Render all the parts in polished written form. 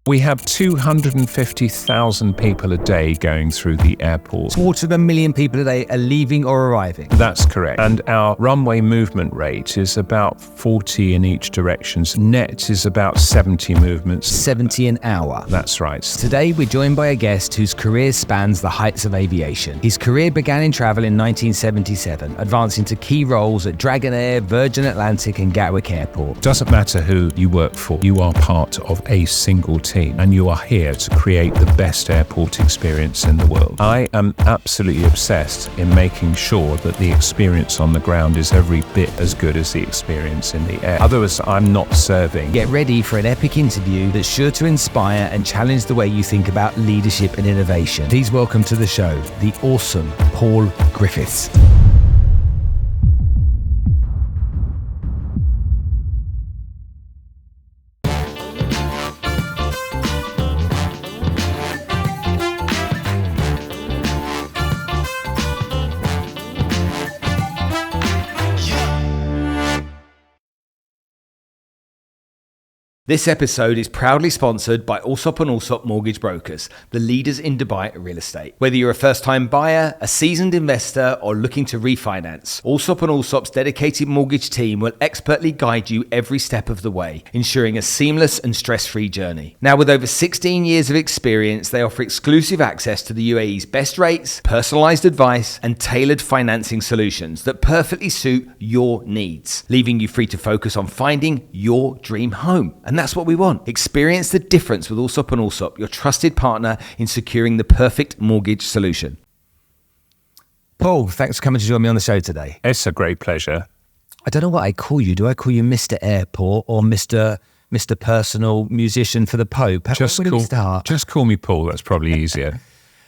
We have 250,000 people a day going through the airport. 250,000 people a day are leaving or arriving. That's correct. And our runway movement rate is about 40 in each direction. Net is about 70 movements. 70 an hour. That's right. Today we're joined by a guest whose career spans the heights of aviation. His career began in travel in 1977, advancing to key roles at Dragonair, Virgin Atlantic and Gatwick Airport. Doesn't matter who you work for, you are part of a single team. And you are here to create the best airport experience in the world. I am absolutely obsessed in making sure that the experience on the ground is every bit as good as the experience in the air. Otherwise, I'm not serving. Get ready for an epic interview that's sure to inspire and challenge the way you think about leadership and innovation. Please welcome to the show, the awesome Paul Griffiths. This episode is proudly sponsored by Allsop & Allsop Mortgage Brokers, the leaders in Dubai real estate. Whether you're a first-time buyer, a seasoned investor, or looking to refinance, Allsop & Allsop's dedicated mortgage team will expertly guide you every step of the way, ensuring a seamless and stress-free journey. Now, with over 16 years of experience, they offer exclusive access to the UAE's best rates, personalized advice, and tailored financing solutions that perfectly suit your needs, leaving you free to focus on finding your dream home. And that's what we want. Experience the difference with Allsop & Allsop, your trusted partner in securing the perfect mortgage solution. Paul, thanks for coming to join me on the show today. It's a great pleasure. I don't know what I call you. Do I call you Mr. Airport or Mr. Personal Musician for the Pope? Just call me Paul. That's probably easier.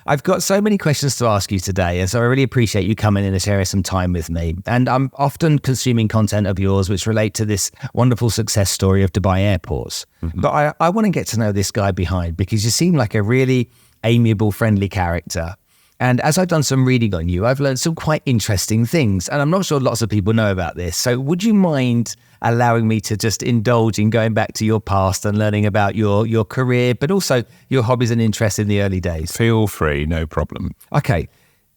I've got so many questions to ask you today, and so I really appreciate you coming in and sharing some time with me. And I'm often consuming content of yours which relate to this wonderful success story of Dubai airports. Mm-hmm. But I want to get to know this guy behind, because you seem like a really amiable, friendly character. And as I've done some reading on you, I've learned some quite interesting things. And I'm not sure lots of people know about this. So would you mind allowing me to just indulge in going back to your past and learning about your career, but also your hobbies and interests in the early days? Feel free, no problem. Okay.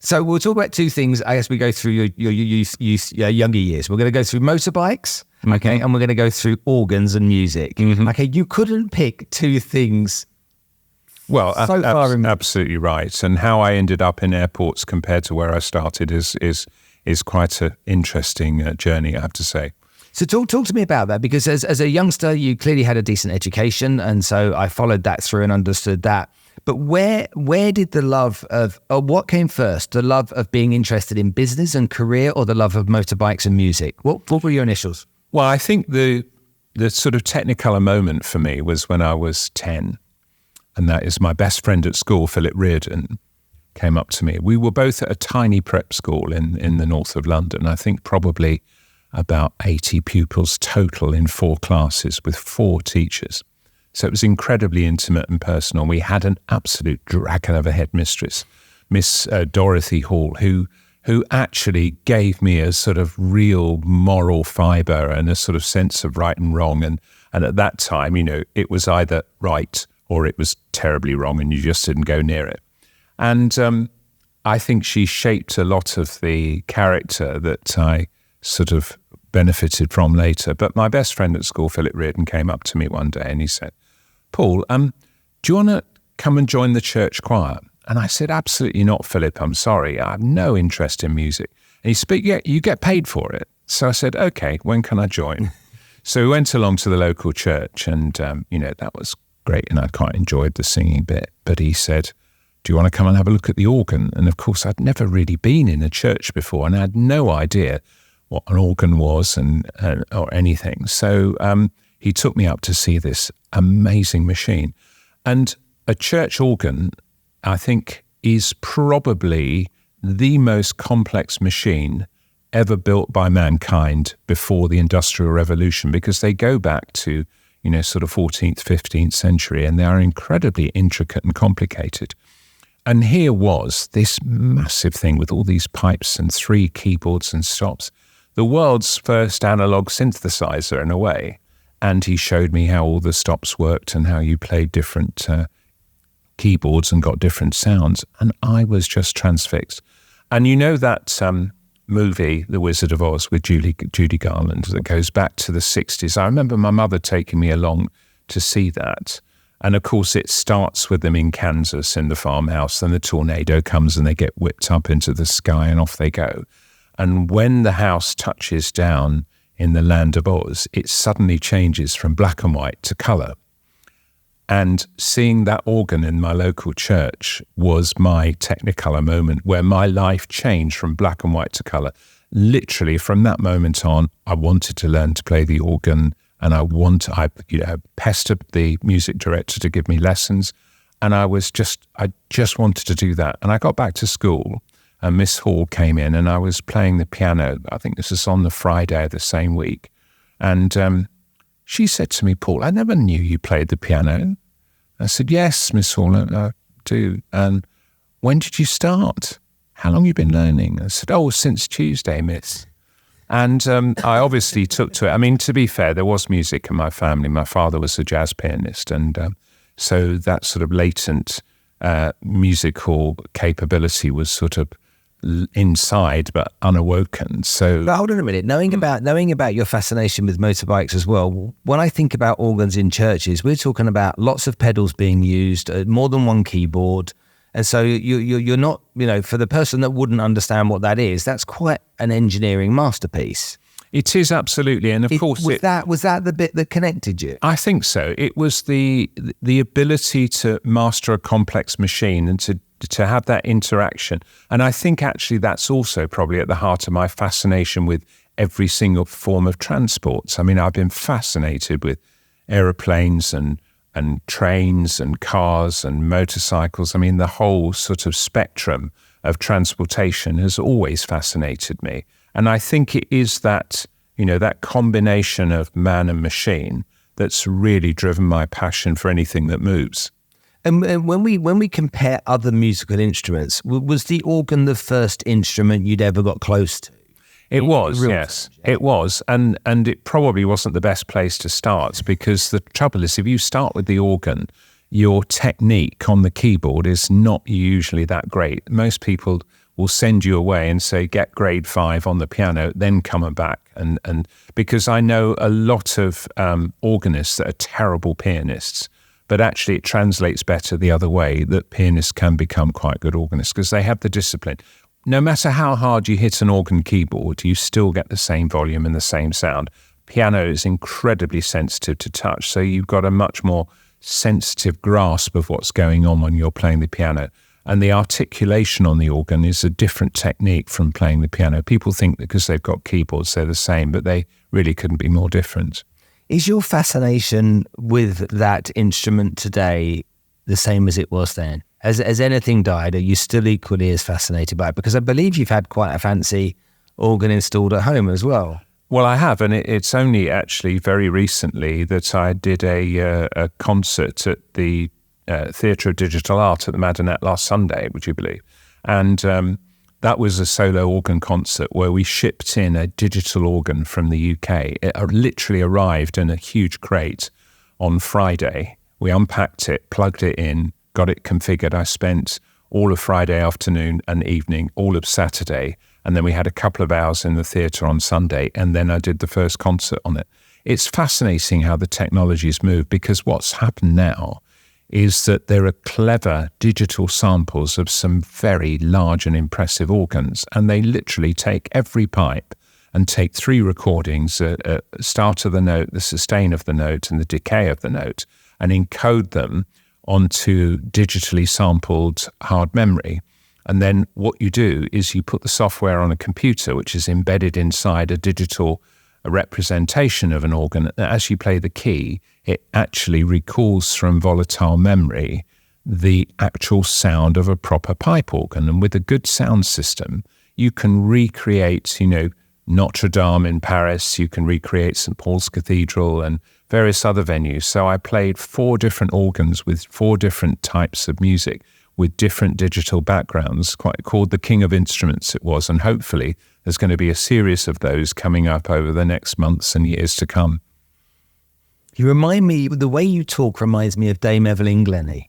So we'll talk about two things as we go through your younger years. We're going to go through motorbikes, mm-hmm. okay, and we're going to go through organs and music. Mm-hmm. Okay, you couldn't pick two things. Well, absolutely right. And how I ended up in airports compared to where I started is quite an interesting journey, I have to say. So talk to me about that, because as a youngster, you clearly had a decent education, and so I followed that through and understood that. But where did the love of, or what came first, the love of being interested in business and career, or the love of motorbikes and music? What were your initials? Well, I think the sort of technicolor moment for me was when I was 10. And that is my best friend at school, Philip Reardon, came up to me. We were both at a tiny prep school in the north of London. I think probably about 80 pupils total in 4 classes with 4 teachers. So it was incredibly intimate and personal. We had an absolute dragon of a headmistress, Miss Dorothy Hall, who actually gave me a sort of real moral fibre and a sort of sense of right and wrong. And at that time, it was either right or it was terribly wrong, and you just didn't go near it. And I think she shaped a lot of the character that I sort of benefited from later. But my best friend at school, Philip Reardon, came up to me one day and he said, "Paul, do you want to come and join the church choir?" And I said, "Absolutely not, Philip. I'm sorry. I have no interest in music." And he said, "Yeah, you get paid for it." So I said, "Okay, when can I join?" So we went along to the local church, and, that was great, and I quite enjoyed the singing bit. But he said, "Do you want to come and have a look at the organ?" And of course, I'd never really been in a church before, and I had no idea what an organ was or anything. So he took me up to see this amazing machine. And a church organ, I think, is probably the most complex machine ever built by mankind before the Industrial Revolution, because they go back to sort of 14th, 15th century, and they are incredibly intricate and complicated. And here was this massive thing with all these pipes and 3 keyboards and stops, the world's first analog synthesizer in a way. And he showed me how all the stops worked and how you played different keyboards and got different sounds. And I was just transfixed. And you know that movie, The Wizard of Oz, with Judy Garland, that goes back to the 60s. I remember my mother taking me along to see that. And of course, it starts with them in Kansas in the farmhouse, and the tornado comes and they get whipped up into the sky and off they go. And when the house touches down in the land of Oz, it suddenly changes from black and white to colour. And seeing that organ in my local church was my Technicolor moment, where my life changed from black and white to colour. Literally, from that moment on, I wanted to learn to play the organ, and I pestered the music director to give me lessons, and I just wanted to do that. And I got back to school, and Miss Hall came in, and I was playing the piano. I think this was on the Friday of the same week, and she said to me, "Paul, I never knew you played the piano." I said, "Yes, Miss Hall, I do." "And when did you start? How long have you been learning?" I said, "Oh, since Tuesday, miss." And I obviously took to it. I mean, to be fair, there was music in my family. My father was a jazz pianist, and so that sort of latent musical capability was sort of inside but unawoken. So, but hold on a minute. Knowing about your fascination with motorbikes as well, when I think about organs in churches, we're talking about lots of pedals being used, more than one keyboard. And so you're not, for the person that wouldn't understand what that is, that's quite an engineering masterpiece. It is, absolutely. And of course, was that the bit that connected you? I think so. It was the ability to master a complex machine and to have that interaction. And I think actually that's also probably at the heart of my fascination with every single form of transport. I mean, I've been fascinated with aeroplanes and trains and cars and motorcycles. I mean, the whole sort of spectrum of transportation has always fascinated me. And I think it is that, that combination of man and machine that's really driven my passion for anything that moves. And when we compare other musical instruments, was the organ the first instrument you'd ever got close to? It was, yes, it was. And it probably wasn't the best place to start, because the trouble is, if you start with the organ, your technique on the keyboard is not usually that great. Most people will send you away and say, get grade 5 on the piano, then come back. And because I know a lot of organists that are terrible pianists, but actually it translates better the other way, that pianists can become quite good organists because they have the discipline. No matter how hard you hit an organ keyboard, you still get the same volume and the same sound. Piano is incredibly sensitive to touch, so you've got a much more sensitive grasp of what's going on when you're playing the piano. And the articulation on the organ is a different technique from playing the piano. People think that because they've got keyboards, they're the same, but they really couldn't be more different. Is your fascination with that instrument today the same as it was then? Has anything died? Are you still equally as fascinated by it? Because I believe you've had quite a fancy organ installed at home as well. Well, I have, and it's only actually very recently that I did a concert at the Theatre of Digital Art at the Madonette last Sunday, would you believe? And that was a solo organ concert where we shipped in a digital organ from the UK. It literally arrived in a huge crate on Friday. We unpacked it, plugged it in, got it configured. I spent all of Friday afternoon and evening, all of Saturday, and then we had a couple of hours in the theatre on Sunday, and then I did the first concert on it. It's fascinating how the technology's moved, because what's happened now is that there are clever digital samples of some very large and impressive organs, and they literally take every pipe and take 3 recordings, start of the note, the sustain of the note, and the decay of the note, and encode them onto digitally sampled hard memory. And then what you do is you put the software on a computer, which is embedded inside a digital representation of an organ. As you play the key, it actually recalls from volatile memory the actual sound of a proper pipe organ. And with a good sound system, you can recreate, Notre Dame in Paris, you can recreate St. Paul's Cathedral and various other venues. So I played 4 different organs with 4 different types of music with different digital backgrounds, quite called the King of Instruments it was. And hopefully there's going to be a series of those coming up over the next months and years to come. You remind me, the way you talk reminds me of Dame Evelyn Glennie.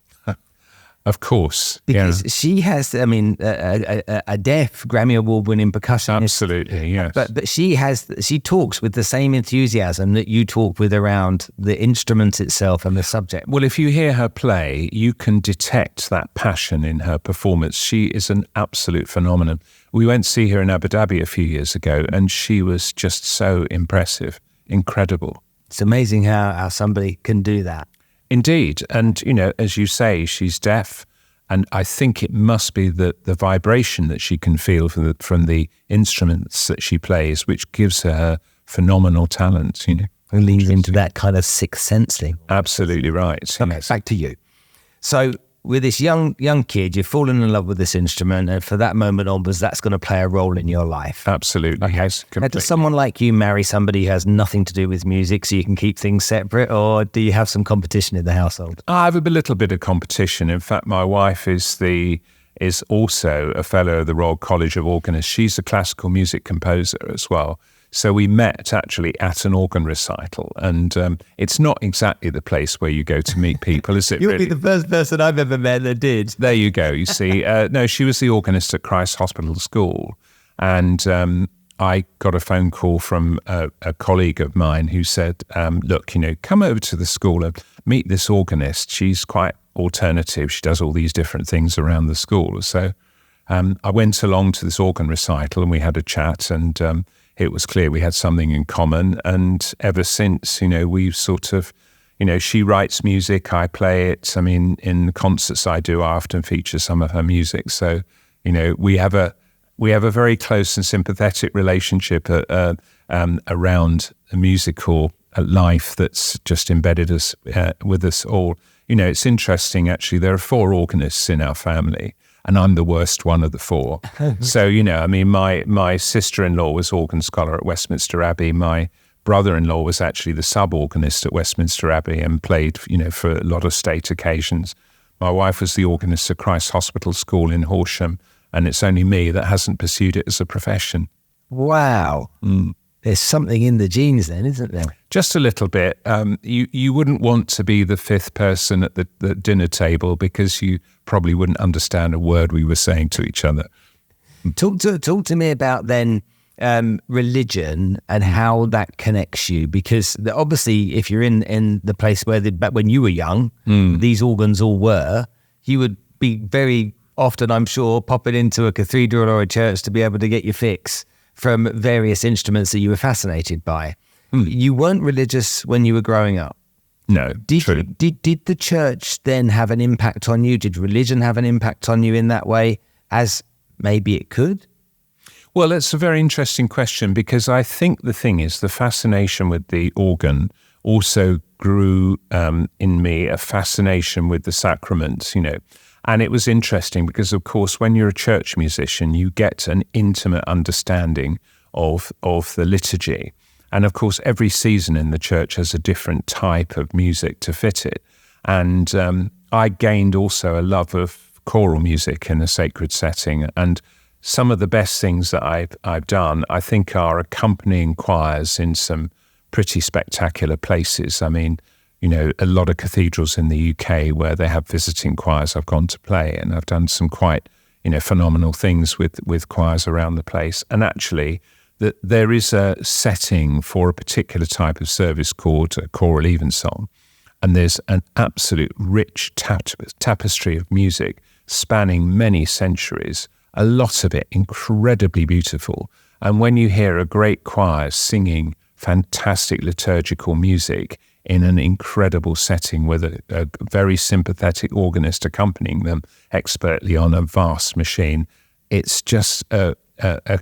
Of course. Because she has, I mean, a deaf Grammy Award winning percussionist. Absolutely, yes. But she talks with the same enthusiasm that you talk with around the instrument itself and the subject. Well, if you hear her play, you can detect that passion in her performance. She is an absolute phenomenon. We went to see her in Abu Dhabi a few years ago, and she was just so impressive, incredible. It's amazing how somebody can do that. Indeed. And, as you say, she's deaf. And I think it must be the vibration that she can feel from the instruments that she plays, which gives her phenomenal talent, It leans into that kind of sixth sense thing. Absolutely right. Okay, yes. back to you. So with this young kid, you've fallen in love with this instrument, and for that moment onwards, that's going to play a role in your life. Absolutely. Okay. Yes, Now, does someone like you marry somebody who has nothing to do with music so you can keep things separate, or do you have some competition in the household? I have a little bit of competition. In fact, my wife is also a fellow of the Royal College of Organists. She's a classical music composer as well. So we met actually at an organ recital, and it's not exactly the place where you go to meet people, is it? You'll be the first person I've ever met that did. There you go, you see. No, she was the organist at Christ Hospital School, and I got a phone call from a colleague of mine who said, look, come over to the school and meet this organist. She's quite alternative. She does all these different things around the school. So I went along to this organ recital and we had a chat, and it was clear we had something in common. And ever since, we've sort of, she writes music, I play it. I mean, in the concerts I do, I often feature some of her music. So, we have a very close and sympathetic relationship around a musical life that's just embedded us with us all. It's interesting, actually. There are 4 organists in our family, and I'm the worst one of the 4. So, my sister-in-law was organ scholar at Westminster Abbey. My brother-in-law was actually the sub-organist at Westminster Abbey and played, for a lot of state occasions. My wife was the organist at Christ Hospital School in Horsham, and it's only me that hasn't pursued it as a profession. Wow. There's something in the genes then, isn't there? Just a little bit. You wouldn't want to be the 5th person at the dinner table because you probably wouldn't understand a word we were saying to each other. Talk to me about then religion and how that connects you, because obviously if you're in the place where back when you were young, these organs all were, you would be very often, I'm sure, popping into a cathedral or a church to be able to get your fix from various instruments that you were fascinated by. You weren't religious when you were growing up. No, true. Did the church then have an impact on you? Did religion have an impact on you in that way, as maybe it could? Well, that's a very interesting question, because I think the thing is the fascination with the organ also grew in me a fascination with the sacraments, And it was interesting because, of course, when you're a church musician, you get an intimate understanding of the liturgy. And, of course, every season in the church has a different type of music to fit it. And I gained also a love of choral music in a sacred setting. And some of the best things that I've done, I think, are accompanying choirs in some pretty spectacular places. I mean, a lot of cathedrals in the UK where they have visiting choirs I've gone to play, and I've done some quite, phenomenal things with choirs around the place. And actually, there is a setting for a particular type of service called a choral evensong, and there's an absolute rich tapestry of music spanning many centuries, a lot of it incredibly beautiful. And when you hear a great choir singing fantastic liturgical music in an incredible setting with a very sympathetic organist accompanying them expertly on a vast machine, it's just a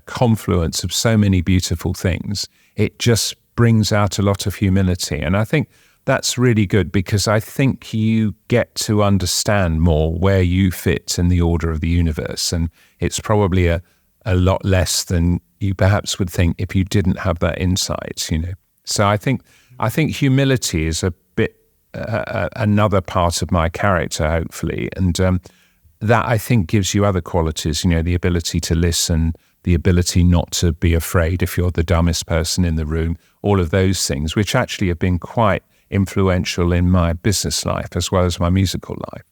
confluence of so many beautiful things. It just brings out a lot of humility. And I think that's really good, because I think you get to understand more where you fit in the order of the universe. And it's probably a lot less than you perhaps would think if you didn't have that insight, So I think humility is a bit another part of my character, hopefully, and that I think gives you other qualities. The ability to listen, the ability not to be afraid if you're the dumbest person in the room. All of those things, which actually have been quite influential in my business life as well as my musical life.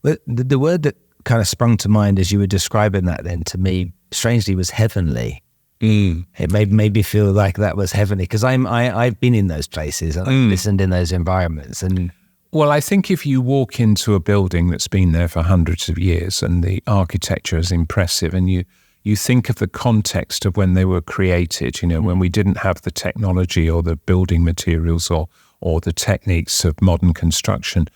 But the word that kind of sprung to mind as you were describing that then to me, strangely, was heavenly. It made me feel like that was heavenly, because I've been in those places and I've listened in those environments. And well, I think if you walk into a building that's been there for hundreds of years and the architecture is impressive, and you think of the context of when they were created, when we didn't have the technology or the building materials or the techniques of modern construction,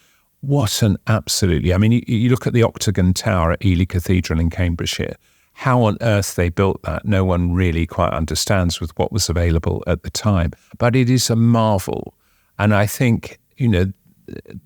what an absolutely, I mean, you look at the Octagon Tower at Ely Cathedral in Cambridgeshire, how on earth they built that, no one really quite understands with what was available at the time. But it is a marvel. And I think,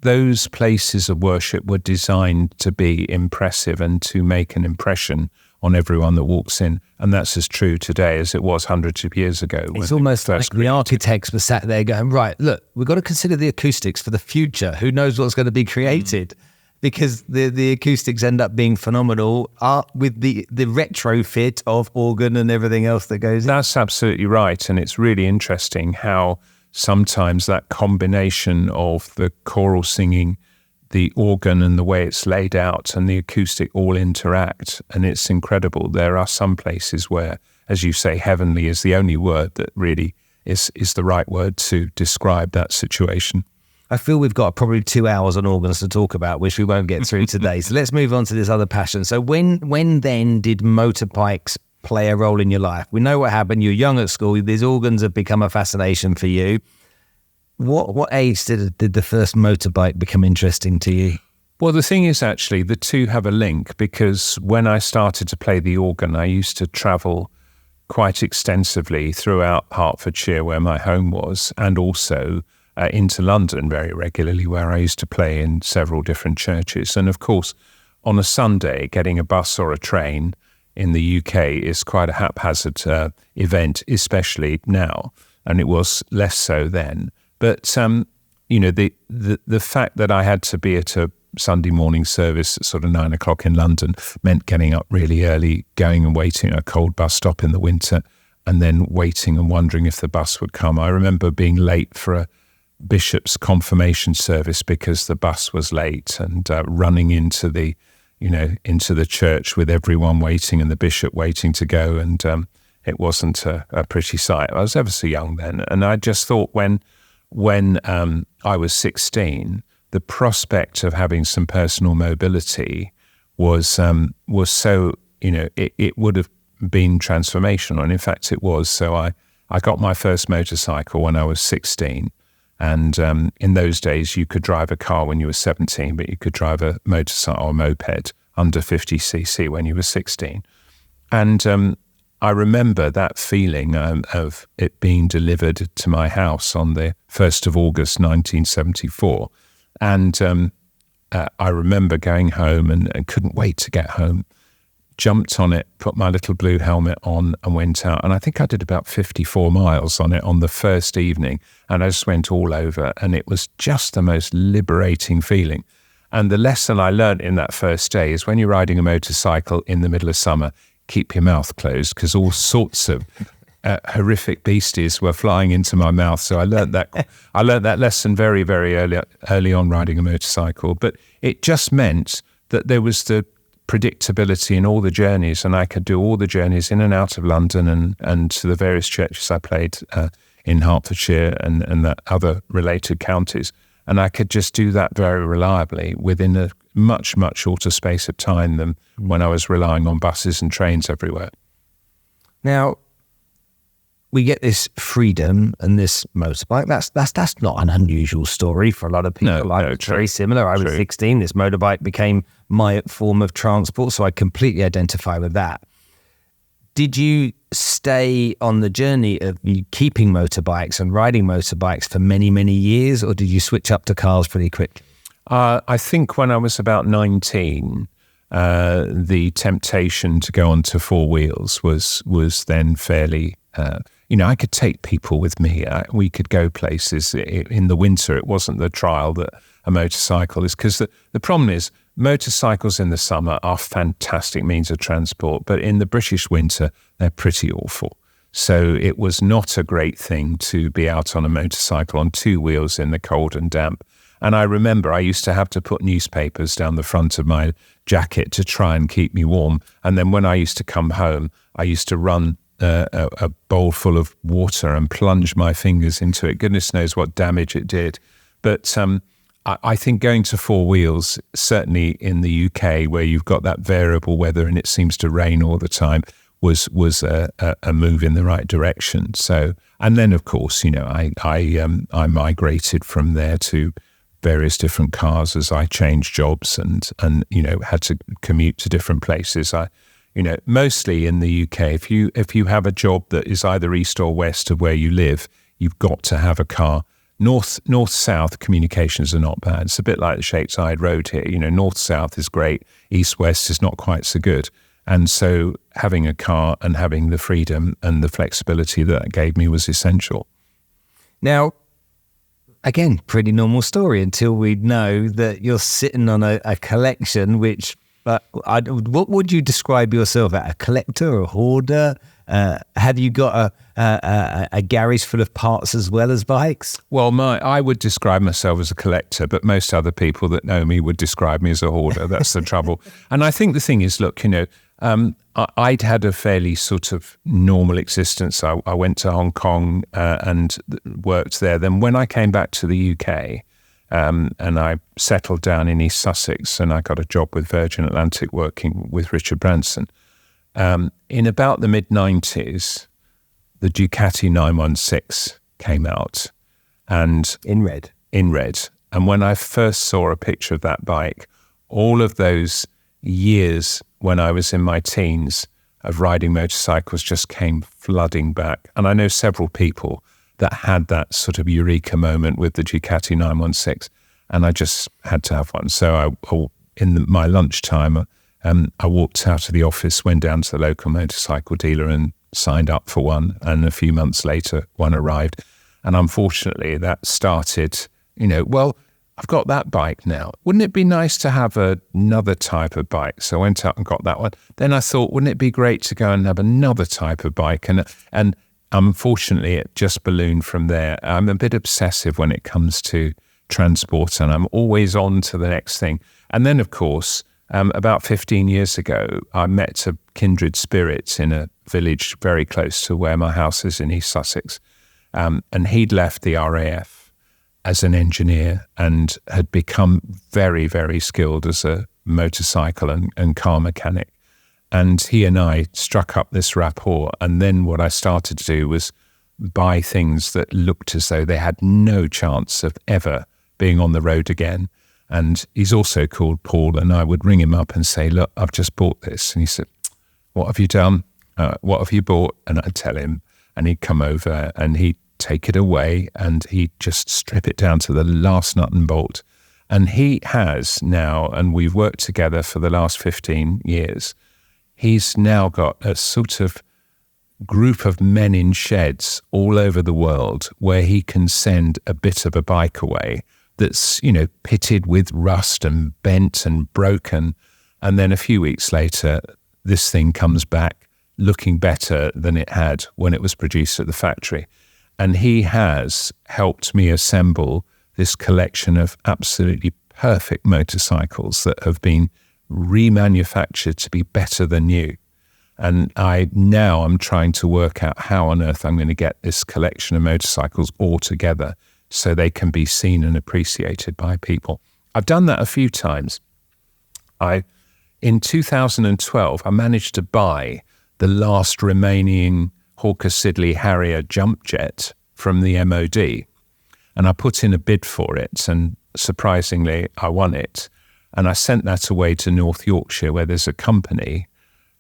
those places of worship were designed to be impressive and to make an impression on everyone that walks in. And that's as true today as it was hundreds of years ago. It's almost like the architects were sat there going, right, look, we've got to consider the acoustics for the future. Who knows what's going to be created? Because the acoustics end up being phenomenal with the retrofit of organ and everything else that goes in. That's absolutely right. And it's really interesting how sometimes that combination of the choral singing, the organ and the way it's laid out and the acoustic all interact. And it's incredible. There are some places where, as you say, heavenly is the only word that really is the right word to describe that situation. I feel we've got probably 2 hours on organs to talk about, which we won't get through today. So let's move on to this other passion. So when then did motorbikes play a role in your life? We know what happened. You're young at school. These organs have become a fascination for you. What age did the first motorbike become interesting to you? Well, the thing is, actually, the two have a link, because when I started to play the organ, I used to travel quite extensively throughout Hertfordshire, where my home was, and also into London very regularly, where I used to play in several different churches. And of course, on a Sunday, getting a bus or a train in the UK is quite a haphazard event, especially now, and it was less so then. But the fact that I had to be at a Sunday morning service at sort of 9 o'clock in London meant getting up really early, going and waiting at a cold bus stop in the winter, and then waiting and wondering if the bus would come. I remember being late for a bishop's confirmation service because the bus was late, and running into the church with everyone waiting and the bishop waiting to go, and it wasn't a pretty sight. I was ever so young then, and I just thought when I was 16, the prospect of having some personal mobility was so, it would have been transformational, and in fact it was. So I got my first motorcycle when I was 16. And in those days, you could drive a car when you were 17, but you could drive a motorcycle or a moped under 50cc when you were 16. And I remember that feeling of it being delivered to my house on the 1st of August, 1974. And I remember going home and couldn't wait to get home. Jumped on it, put my little blue helmet on and went out. And I think I did about 54 miles on it on the first evening. And I just went all over, and it was just the most liberating feeling. And the lesson I learned in that first day is when you're riding a motorcycle in the middle of summer, keep your mouth closed, because all sorts of horrific beasties were flying into my mouth. So I learned that lesson very, very early on riding a motorcycle. But it just meant that there was the predictability in all the journeys, and I could do all the journeys in and out of London and to the various churches I played in Hertfordshire and the other related counties. And I could just do that very reliably within a much, much shorter space of time than when I was relying on buses and trains everywhere. Now, we get this freedom and this motorbike. That's not an unusual story for a lot of people. It's very similar. I was 16. This motorbike became my form of transport, so I completely identify with that. Did you stay on the journey of you keeping motorbikes and riding motorbikes for many, many years, or did you switch up to cars pretty quick? I think when I was about 19, the temptation to go onto four wheels was then fairly... I could take people with me. We could go places. In the winter, it wasn't the trial that a motorcycle is, because the problem is motorcycles in the summer are fantastic means of transport, but in the British winter, they're pretty awful. So it was not a great thing to be out on a motorcycle on two wheels in the cold and damp. And I remember I used to have to put newspapers down the front of my jacket to try and keep me warm. And then when I used to come home, I used to run a bowl full of water and plunge my fingers into it. Goodness knows what damage it did. But I think going to four wheels, certainly in the UK where you've got that variable weather and it seems to rain all the time, was a move in the right direction. So, and then of course, I migrated from there to various different cars as I changed jobs and had to commute to different places. Mostly in the UK, if you have a job that is either east or west of where you live, you've got to have a car. North-south communications are not bad. It's a bit like the Shapeside Road here. North-south is great. East-west is not quite so good. And so having a car and having the freedom and the flexibility that gave me was essential. Now, again, pretty normal story until we know that you're sitting on a collection, which, what would you describe yourself as? A collector, a hoarder? Have you got a garage full of parts as well as bikes? Well, I would describe myself as a collector, but most other people that know me would describe me as a hoarder. That's the trouble. And I think the thing is, look, I'd had a fairly sort of normal existence. I went to Hong Kong and worked there. Then when I came back to the UK, and I settled down in East Sussex, and I got a job with Virgin Atlantic working with Richard Branson. In about the mid-90s, the Ducati 916 came out, and in red. And when I first saw a picture of that bike, all of those years when I was in my teens of riding motorcycles just came flooding back. And I know several people that had that sort of eureka moment with the Ducati 916, and I just had to have one. So my lunchtime, I walked out of the office, went down to the local motorcycle dealer and signed up for one. And a few months later, one arrived. And unfortunately, that started, I've got that bike now. Wouldn't it be nice to have another type of bike? So I went out and got that one. Then I thought, wouldn't it be great to go and have another type of bike? And unfortunately, it just ballooned from there. I'm a bit obsessive when it comes to transport, and I'm always on to the next thing. And then, of course, about 15 years ago, I met a kindred spirit in a village very close to where my house is in East Sussex. And he'd left the RAF as an engineer and had become very, very skilled as a motorcycle and car mechanic. And he and I struck up this rapport. And then what I started to do was buy things that looked as though they had no chance of ever being on the road again. And he's also called Paul, and I would ring him up and say, look, I've just bought this. And he said, what have you done? What have you bought? And I'd tell him, and he'd come over and he'd take it away and he'd just strip it down to the last nut and bolt. And he has now, and we've worked together for the last 15 years, he's now got a sort of group of men in sheds all over the world where he can send a bit of a bike away that's, pitted with rust and bent and broken. And then a few weeks later, this thing comes back looking better than it had when it was produced at the factory. And he has helped me assemble this collection of absolutely perfect motorcycles that have been remanufactured to be better than new. And I'm trying to work out how on earth I'm going to get this collection of motorcycles all together so they can be seen and appreciated by people. I've done that a few times. In 2012, I managed to buy the last remaining Hawker Siddeley Harrier jump jet from the MOD. And I put in a bid for it, and surprisingly, I won it. And I sent that away to North Yorkshire, where there's a company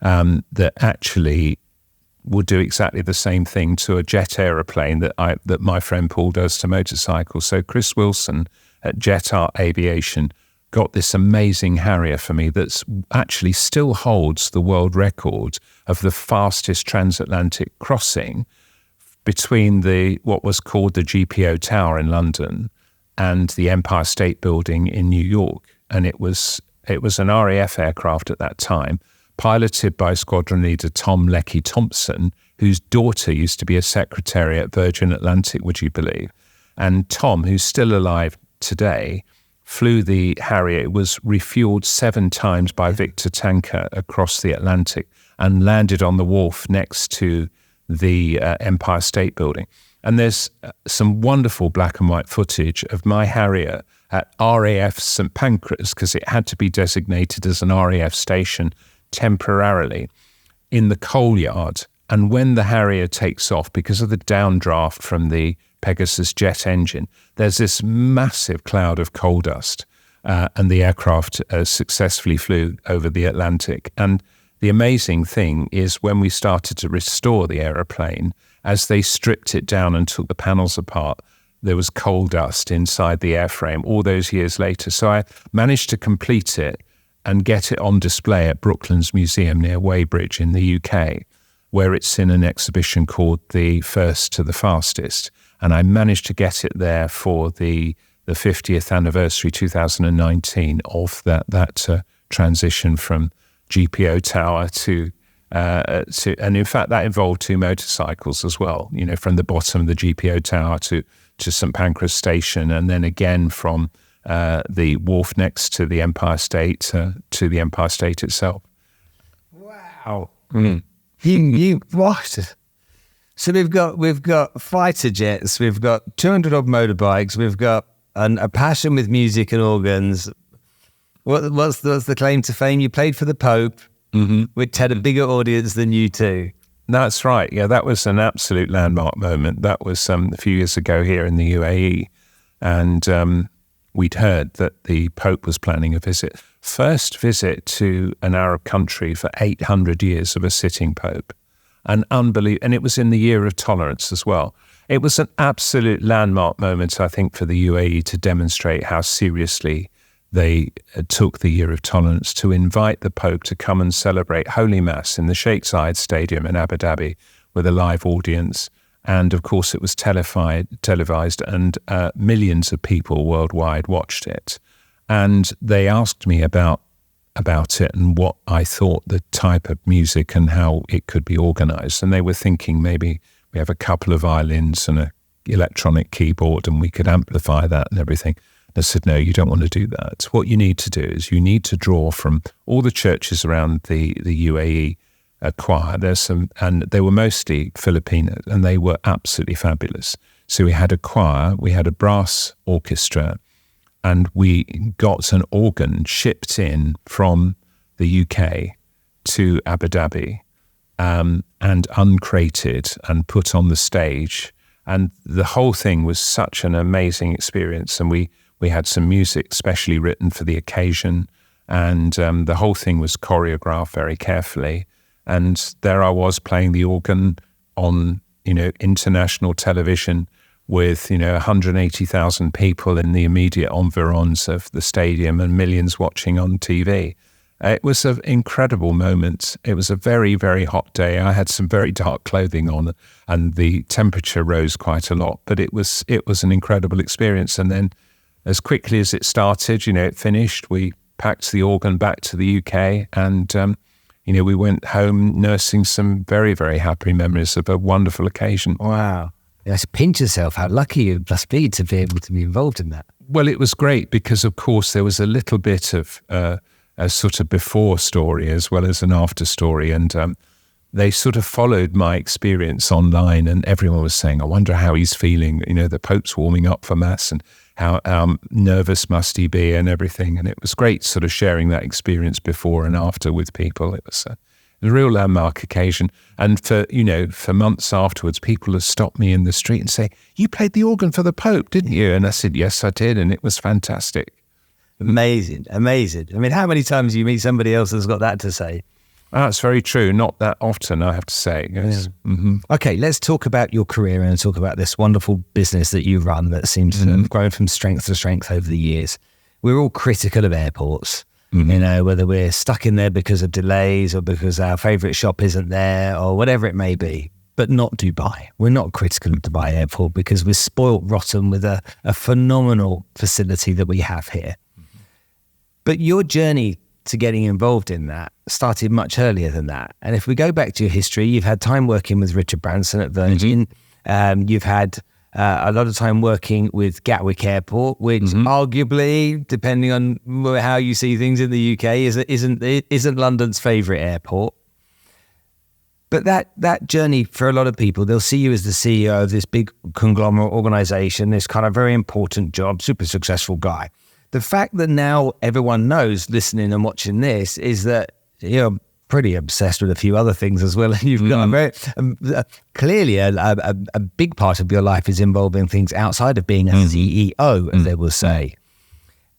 that actually will do exactly the same thing to a jet aeroplane that my friend Paul does to motorcycles. So Chris Wilson at Aviation got this amazing Harrier for me that's actually still holds the world record of the fastest transatlantic crossing between what was called the GPO Tower in London and the Empire State Building in New York. And it was an RAF aircraft at that time, piloted by Squadron Leader Tom Leckie Thompson, whose daughter used to be a secretary at Virgin Atlantic, would you believe? And Tom, who's still alive today, flew the Harrier. It was refueled 7 times by Victor tanker across the Atlantic and landed on the wharf next to the Empire State Building. And there's some wonderful black and white footage of my Harrier at RAF St Pancras, because it had to be designated as an RAF station temporarily, in the coal yard. And when the Harrier takes off, because of the downdraft from the Pegasus jet engine, there's this massive cloud of coal dust, and the aircraft successfully flew over the Atlantic. And the amazing thing is, when we started to restore the aeroplane, as they stripped it down and took the panels apart, there was coal dust inside the airframe all those years later. So I managed to complete it and get it on display at Brooklands Museum near Weybridge in the UK, where it's in an exhibition called The First to the Fastest. And I managed to get it there for the 50th anniversary, 2019, of that transition from GPO tower to, and in fact that involved 2 motorcycles as well, from the bottom of the GPO tower to St Pancras Station, and then again from the wharf next to the Empire State to the Empire State itself. Wow. You what? So we've got fighter jets, we've got 200 odd motorbikes, we've got a passion with music and organs. What's the claim to fame? You played for the Pope, which had a bigger audience than you two. That's right. Yeah, that was an absolute landmark moment. That was a few years ago here in the UAE, and we'd heard that the Pope was planning a first visit to an Arab country for 800 years of a sitting Pope. And it was in the year of tolerance as well. It was an absolute landmark moment, I think, for the UAE to demonstrate how seriously they took the year of tolerance, to invite the Pope to come and celebrate Holy Mass in the Sheikh Zayed Stadium in Abu Dhabi with a live audience. And of course it was televised, and millions of people worldwide watched it. And they asked me about it and what I thought the type of music and how it could be organised. And they were thinking maybe we have a couple of violins and an electronic keyboard and we could amplify that and everything. I said, no, you don't want to do that. What you need to do is you need to draw from all the churches around the UAE choir. There's some, and they were mostly Filipino, and they were absolutely fabulous. So we had a choir, we had a brass orchestra, and we got an organ shipped in from the UK to Abu Dhabi, and uncrated and put on the stage. And the whole thing was such an amazing experience. And we had some music specially written for the occasion, and the whole thing was choreographed very carefully. And there I was playing the organ on, international television with, 180,000 people in the immediate environs of the stadium and millions watching on TV. It was an incredible moment. It was a very, very hot day. I had some very dark clothing on, and the temperature rose quite a lot, but it was an incredible experience. And then as quickly as it started, it finished, we packed the organ back to the UK, and we went home nursing some very, very happy memories of a wonderful occasion. Wow. Yes, pinch yourself how lucky you must be to be able to be involved in that. Well, it was great because, of course, there was a little bit of a sort of before story as well as an after story. And they sort of followed my experience online, and everyone was saying, I wonder how he's feeling. The Pope's warming up for Mass, and how nervous must he be and everything. And it was great sort of sharing that experience before and after with people. It was a real landmark occasion. And for months afterwards, people have stopped me in the street and say, you played the organ for the Pope, didn't you? And I said, yes, I did. And it was fantastic. Amazing. I mean, how many times do you meet somebody else that's got that to say? That's very true. Not that often, I have to say. Yes. Yeah. Mm-hmm. Okay, let's talk about your career and talk about this wonderful business that you run that seems to have grown from strength to strength over the years. We're all critical of airports, whether we're stuck in there because of delays or because our favourite shop isn't there or whatever it may be, but not Dubai. We're not critical of Dubai Airport because we're spoilt rotten with a phenomenal facility that we have here. But your journey to getting involved in that started much earlier than that. And if we go back to your history, you've had time working with Richard Branson at Virgin. You've had a lot of time working with Gatwick Airport, which arguably, depending on how you see things in the UK, isn't London's favourite airport. But that journey, for a lot of people, they'll see you as the CEO of this big conglomerate organisation, this kind of very important job, super successful guy. The fact that now everyone knows, listening and watching this, is that you're pretty obsessed with a few other things as well. And you've got a very, clearly a big part of your life is involving things outside of being a CEO, as they will say.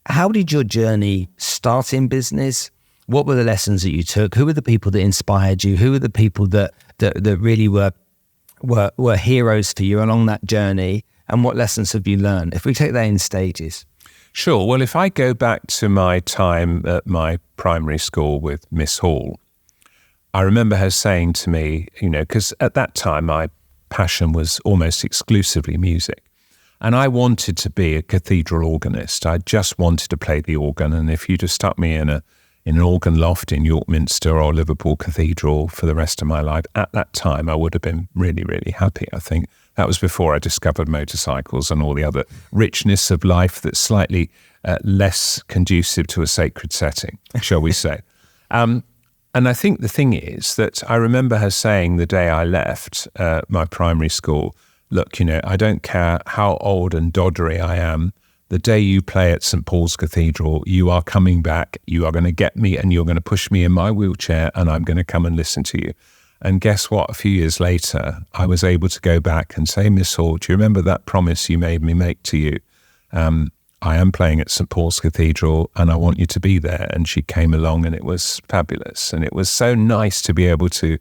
How did your journey start in business? What were the lessons that you took? Who were the people that inspired you? Who were the people that really were heroes for you along that journey? And what lessons have you learned? If we take that in stages. Sure. Well, if I go back to my time at my primary school with Miss Hall, I remember her saying to me, because at that time my passion was almost exclusively music. And I wanted to be a cathedral organist. I just wanted to play the organ. And if you'd have stuck me in an organ loft in York Minster or Liverpool Cathedral for the rest of my life, at that time I would have been really, really happy. I think that was before I discovered motorcycles and all the other richness of life that's slightly less conducive to a sacred setting, shall we say. And I think the thing is that I remember her saying the day I left my primary school, look, I don't care how old and doddery I am, the day you play at St. Paul's Cathedral, you are coming back, you are going to get me and you're going to push me in my wheelchair and I'm going to come and listen to you. And guess what? A few years later, I was able to go back and say, Miss Hall, do you remember that promise you made me make to you? I am playing at St. Paul's Cathedral and I want you to be there. And she came along and it was fabulous. And it was so nice to be able to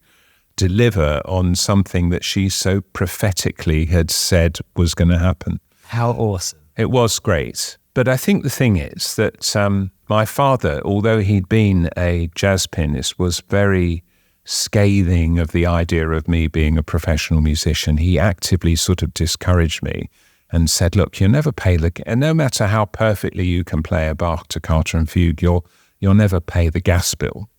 deliver on something that she so prophetically had said was going to happen. How awesome. It was great. But I think the thing is that my father, although he'd been a jazz pianist, was very scathing of the idea of me being a professional musician. He actively sort of discouraged me and said, look, you'll never pay and no matter how perfectly you can play a Bach toccata and fugue, you'll never pay the gas bill.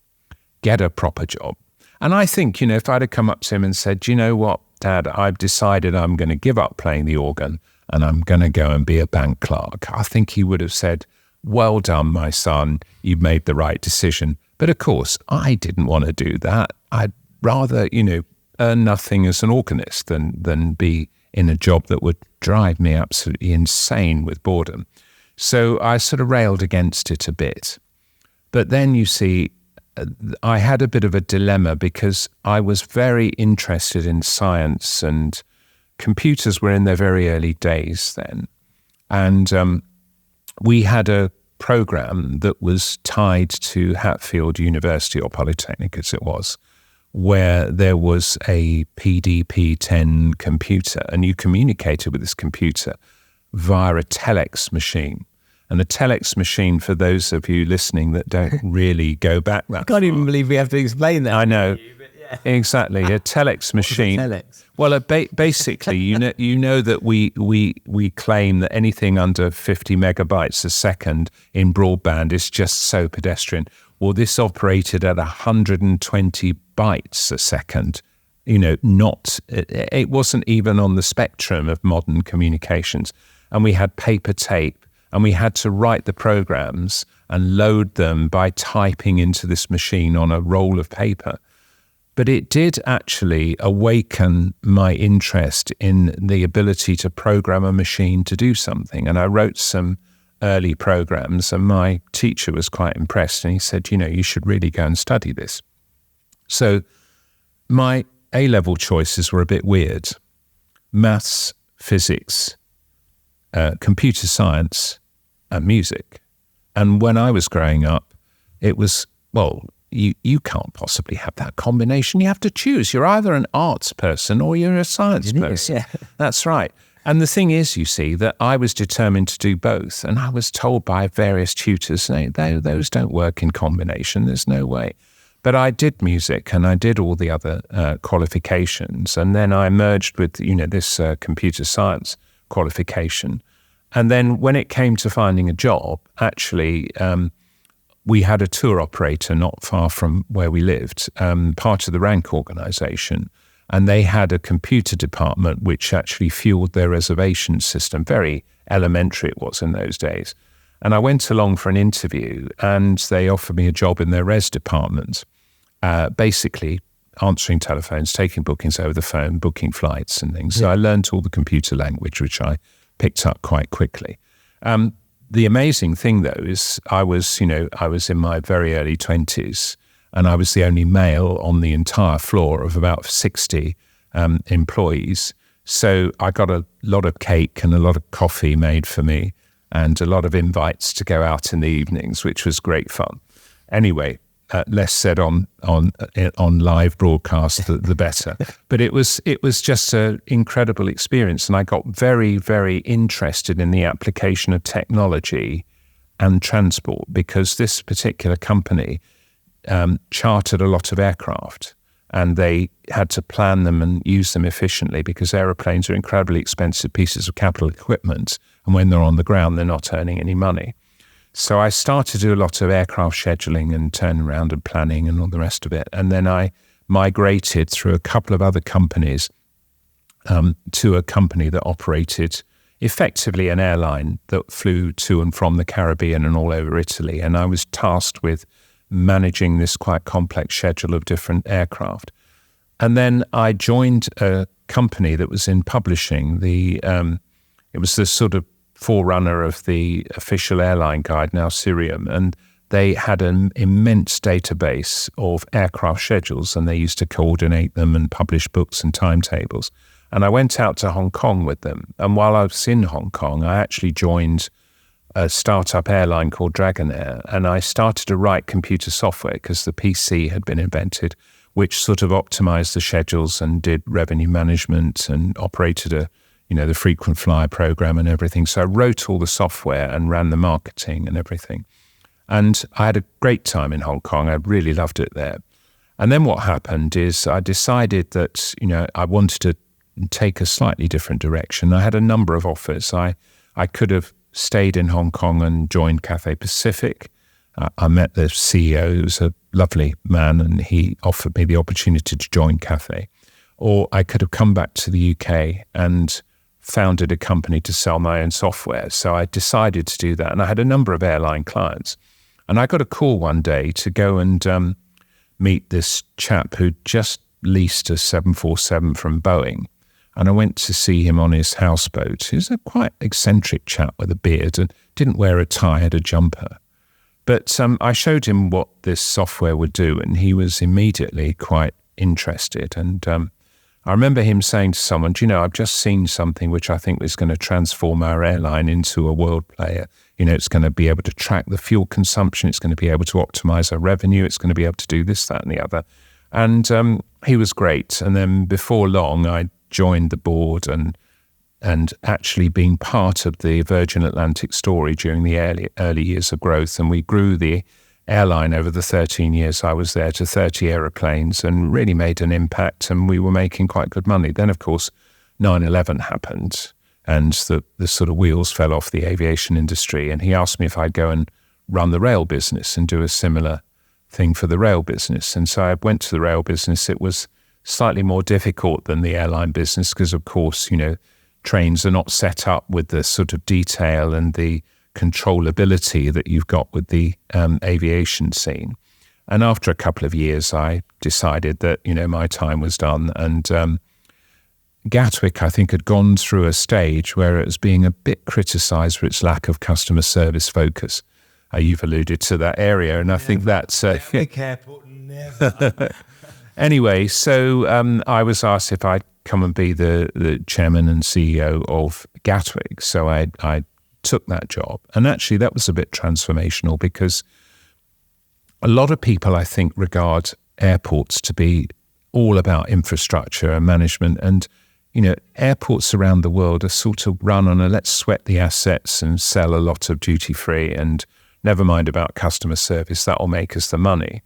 Get a proper job. And I think, if I'd have come up to him and said, you know what, Dad, I've decided I'm going to give up playing the organ and I'm going to go and be a bank clerk, I think he would have said, well done, my son, you've made the right decision. But of course, I didn't want to do that. I'd rather, earn nothing as an organist than be in a job that would drive me absolutely insane with boredom. So I sort of railed against it a bit. But then you see, I had a bit of a dilemma because I was very interested in science and computers were in their very early days then. And we had a program that was tied to Hatfield University, or Polytechnic as it was, where there was a PDP-10 computer and you communicated with this computer via a telex machine. And a telex machine, for those of you listening that don't really go back that I can't even believe we have to explain that. I know. Exactly, a telex machine. Telex? Well, basically, you know that we claim that anything under 50 megabytes a second in broadband is just so pedestrian. Well, this operated at 120 bytes a second. It wasn't even on the spectrum of modern communications. And we had paper tape, and we had to write the programs and load them by typing into this machine on a roll of paper. But it did actually awaken my interest in the ability to program a machine to do something. And I wrote some early programs and my teacher was quite impressed and he said, you should really go and study this. So my A-level choices were a bit weird. Maths, physics, computer science and music. And when I was growing up, it was, you can't possibly have that combination. You have to choose. You're either an arts person or you're a science person. Yeah. That's right. And the thing is, you see, that I was determined to do both. And I was told by various tutors, those don't work in combination. There's no way. But I did music and I did all the other qualifications. And then I merged with, this computer science qualification. And then when it came to finding a job, actually, we had a tour operator not far from where we lived, part of the rank organisation, and they had a computer department which actually fueled their reservation system. Very elementary it was in those days. And I went along for an interview, and they offered me a job in their res department, basically answering telephones, taking bookings over the phone, booking flights and things. So I learned all the computer language, which I picked up quite quickly. The amazing thing, though, is I was in my very early 20s, and I was the only male on the entire floor of about 60 employees. So I got a lot of cake and a lot of coffee made for me and a lot of invites to go out in the evenings, which was great fun. Anyway, less said on live broadcast, the better. But it was just an incredible experience, and I got very, very interested in the application of technology and transport, because this particular company chartered a lot of aircraft, and they had to plan them and use them efficiently, because aeroplanes are incredibly expensive pieces of capital equipment, and when they're on the ground, they're not earning any money. So I started to do a lot of aircraft scheduling and turnaround and planning and all the rest of it. And then I migrated through a couple of other companies to a company that operated effectively an airline that flew to and from the Caribbean and all over Italy. And I was tasked with managing this quite complex schedule of different aircraft. And then I joined a company that was in publishing. It was the sort of forerunner of the official airline guide, now Sirium, and they had an immense database of aircraft schedules, and they used to coordinate them and publish books and timetables. And I went out to Hong Kong with them, and while I was in Hong Kong, I actually joined a startup airline called Dragonair, and I started to write computer software because the PC had been invented, which sort of optimized the schedules and did revenue management and operated the frequent flyer program and everything. So I wrote all the software and ran the marketing and everything. And I had a great time in Hong Kong. I really loved it there. And then what happened is I decided that, I wanted to take a slightly different direction. I had a number of offers. I could have stayed in Hong Kong and joined Cathay Pacific. I met the CEO, who was a lovely man, and he offered me the opportunity to join Cathay. Or I could have come back to the UK and founded a company to sell my own software. So I decided to do that. And I had a number of airline clients. And I got a call one day to go and meet this chap who just leased a 747 from Boeing. And I went to see him on his houseboat. He was a quite eccentric chap with a beard and didn't wear a tie, had a jumper. But I showed him what this software would do, and he was immediately quite interested. And I remember him saying to someone, I've just seen something which I think is going to transform our airline into a world player. It's going to be able to track the fuel consumption. It's going to be able to optimize our revenue. It's going to be able to do this, that, and the other. And he was great. And then before long, I joined the board and actually being part of the Virgin Atlantic story during the early years of growth. And we grew the airline over the 13 years I was there to 30 aeroplanes and really made an impact, and we were making quite good money. Then, of course, 9/11 happened and the sort of wheels fell off the aviation industry, and he asked me if I'd go and run the rail business and do a similar thing for the rail business. And so I went to the rail business. It was slightly more difficult than the airline business because, of course, trains are not set up with the sort of detail and the controllability that you've got with the aviation scene. And after a couple of years, I decided that, my time was done. And Gatwick, I think, had gone through a stage where it was being a bit criticised for its lack of customer service focus. You've alluded to that area, and I think that's... Gatwick Airport, never. Anyway, so I was asked if I'd come and be the chairman and CEO of Gatwick. So I took that job. And actually, that was a bit transformational because a lot of people, I think, regard airports to be all about infrastructure and management. And, airports around the world are sort of run on a let's sweat the assets and sell a lot of duty free and never mind about customer service. That will make us the money.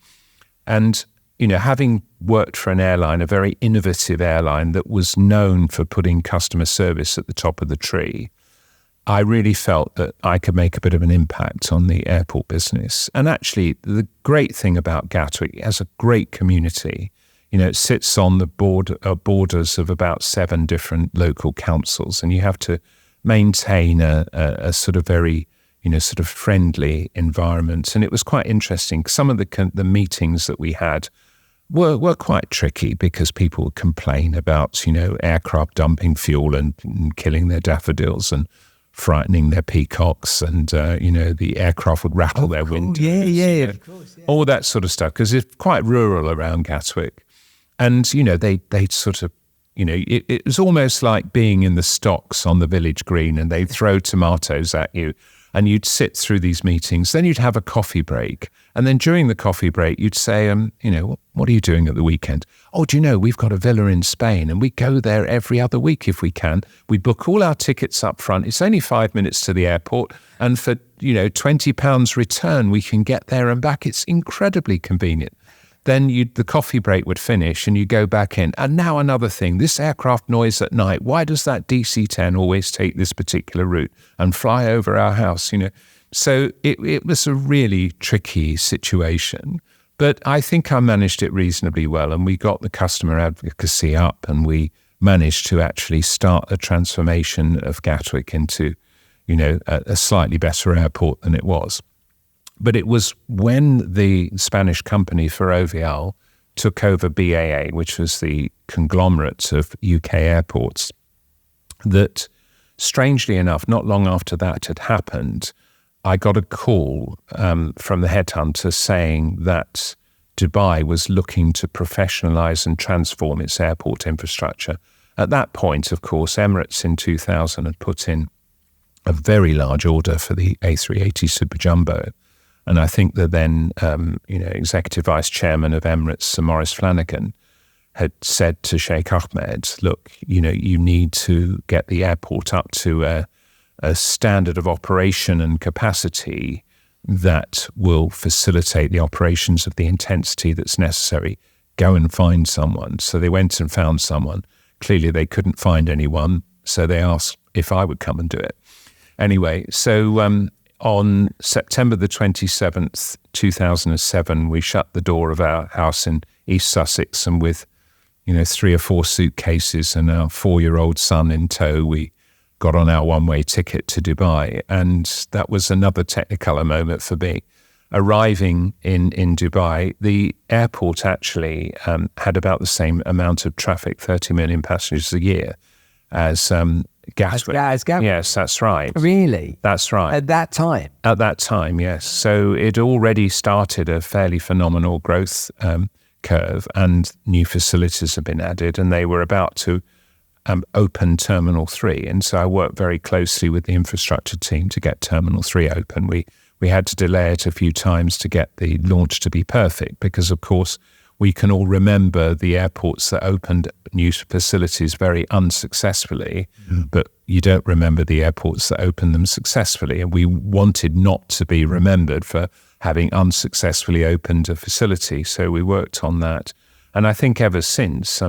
And having worked for an airline, a very innovative airline that was known for putting customer service at the top of the tree, I really felt that I could make a bit of an impact on the airport business. And actually, the great thing about Gatwick, it has a great community. It sits on the borders of about 7 different local councils, and you have to maintain a sort of very, sort of friendly environment. And it was quite interesting. Some of the meetings that we had were quite tricky because people would complain about, aircraft dumping fuel and killing their daffodils and frightening their peacocks, and the aircraft would rattle their windows. Yeah, of course. Yeah. All that sort of stuff, because it's quite rural around Gatwick. And, they sort of, it was almost like being in the stocks on the village green, and they'd throw tomatoes at you, and you'd sit through these meetings. Then you'd have a coffee break. And then during the coffee break, you'd say, what are you doing at the weekend? Oh, do you know, we've got a villa in Spain, and we go there every other week if we can. We book all our tickets up front. It's only 5 minutes to the airport. And for, £20 return, we can get there and back. It's incredibly convenient. Then the coffee break would finish and you go back in. And now another thing, this aircraft noise at night, why does that DC-10 always take this particular route and fly over our house? So it was a really tricky situation. But I think I managed it reasonably well, and we got the customer advocacy up, and we managed to actually start a transformation of Gatwick into, a slightly better airport than it was. But it was when the Spanish company Ferrovial took over BAA, which was the conglomerate of UK airports, that strangely enough, not long after that had happened, I got a call from the headhunter saying that Dubai was looking to professionalize and transform its airport infrastructure. At that point, of course, Emirates in 2000 had put in a very large order for the A380 Super Jumbo. And I think that then, Executive Vice Chairman of Emirates, Sir Maurice Flanagan, had said to Sheikh Ahmed, look, you need to get the airport up to a standard of operation and capacity that will facilitate the operations of the intensity that's necessary. Go and find someone. So they went and found someone. Clearly they couldn't find anyone, so they asked if I would come and do it. Anyway, so on September the 27th, 2007, we shut the door of our house in East Sussex, and with, 3 or 4 suitcases and our 4-year-old son in tow, we got on our one-way ticket to Dubai. And that was another Technicolor moment for me. Arriving in Dubai, the airport actually had about the same amount of traffic, 30 million passengers a year, as Gatwick. As Gatwick? Yes, that's right. Really? That's right. At that time? At that time, yes. So it already started a fairly phenomenal growth curve, and new facilities have been added, and they were about to open Terminal 3. And so I worked very closely with the infrastructure team to get Terminal 3 open. We had to delay it a few times to get the launch to be perfect because, of course, we can all remember the airports that opened new facilities very unsuccessfully, but you don't remember the airports that opened them successfully. And we wanted not to be remembered for having unsuccessfully opened a facility. So we worked on that. And I think ever since,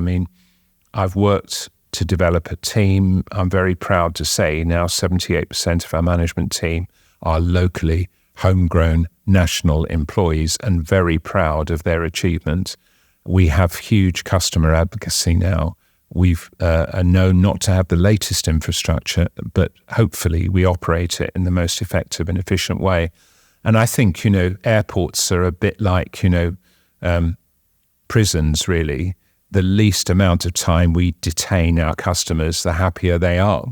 I've worked to develop a team. I'm very proud to say now 78% of our management team are locally homegrown national employees, and very proud of their achievement. We have huge customer advocacy now. We've are known not to have the latest infrastructure, but hopefully we operate it in the most effective and efficient way. And I think, airports are a bit like, prisons, really. The least amount of time we detain our customers, the happier they are.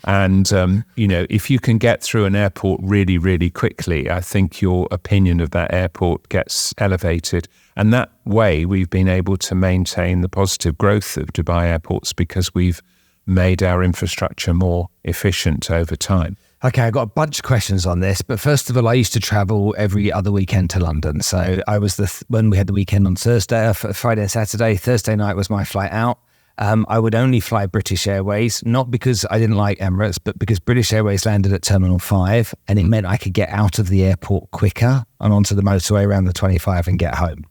And, if you can get through an airport really, really quickly, I think your opinion of that airport gets elevated. And that way we've been able to maintain the positive growth of Dubai airports because we've made our infrastructure more efficient over time. Okay, I've got a bunch of questions on this, but first of all, I used to travel every other weekend to London. So I was when we had the weekend on Friday and Saturday. Thursday night was my flight out. I would only fly British Airways, not because I didn't like Emirates, but because British Airways landed at Terminal 5, and it meant I could get out of the airport quicker and onto the motorway around the 25 and get home.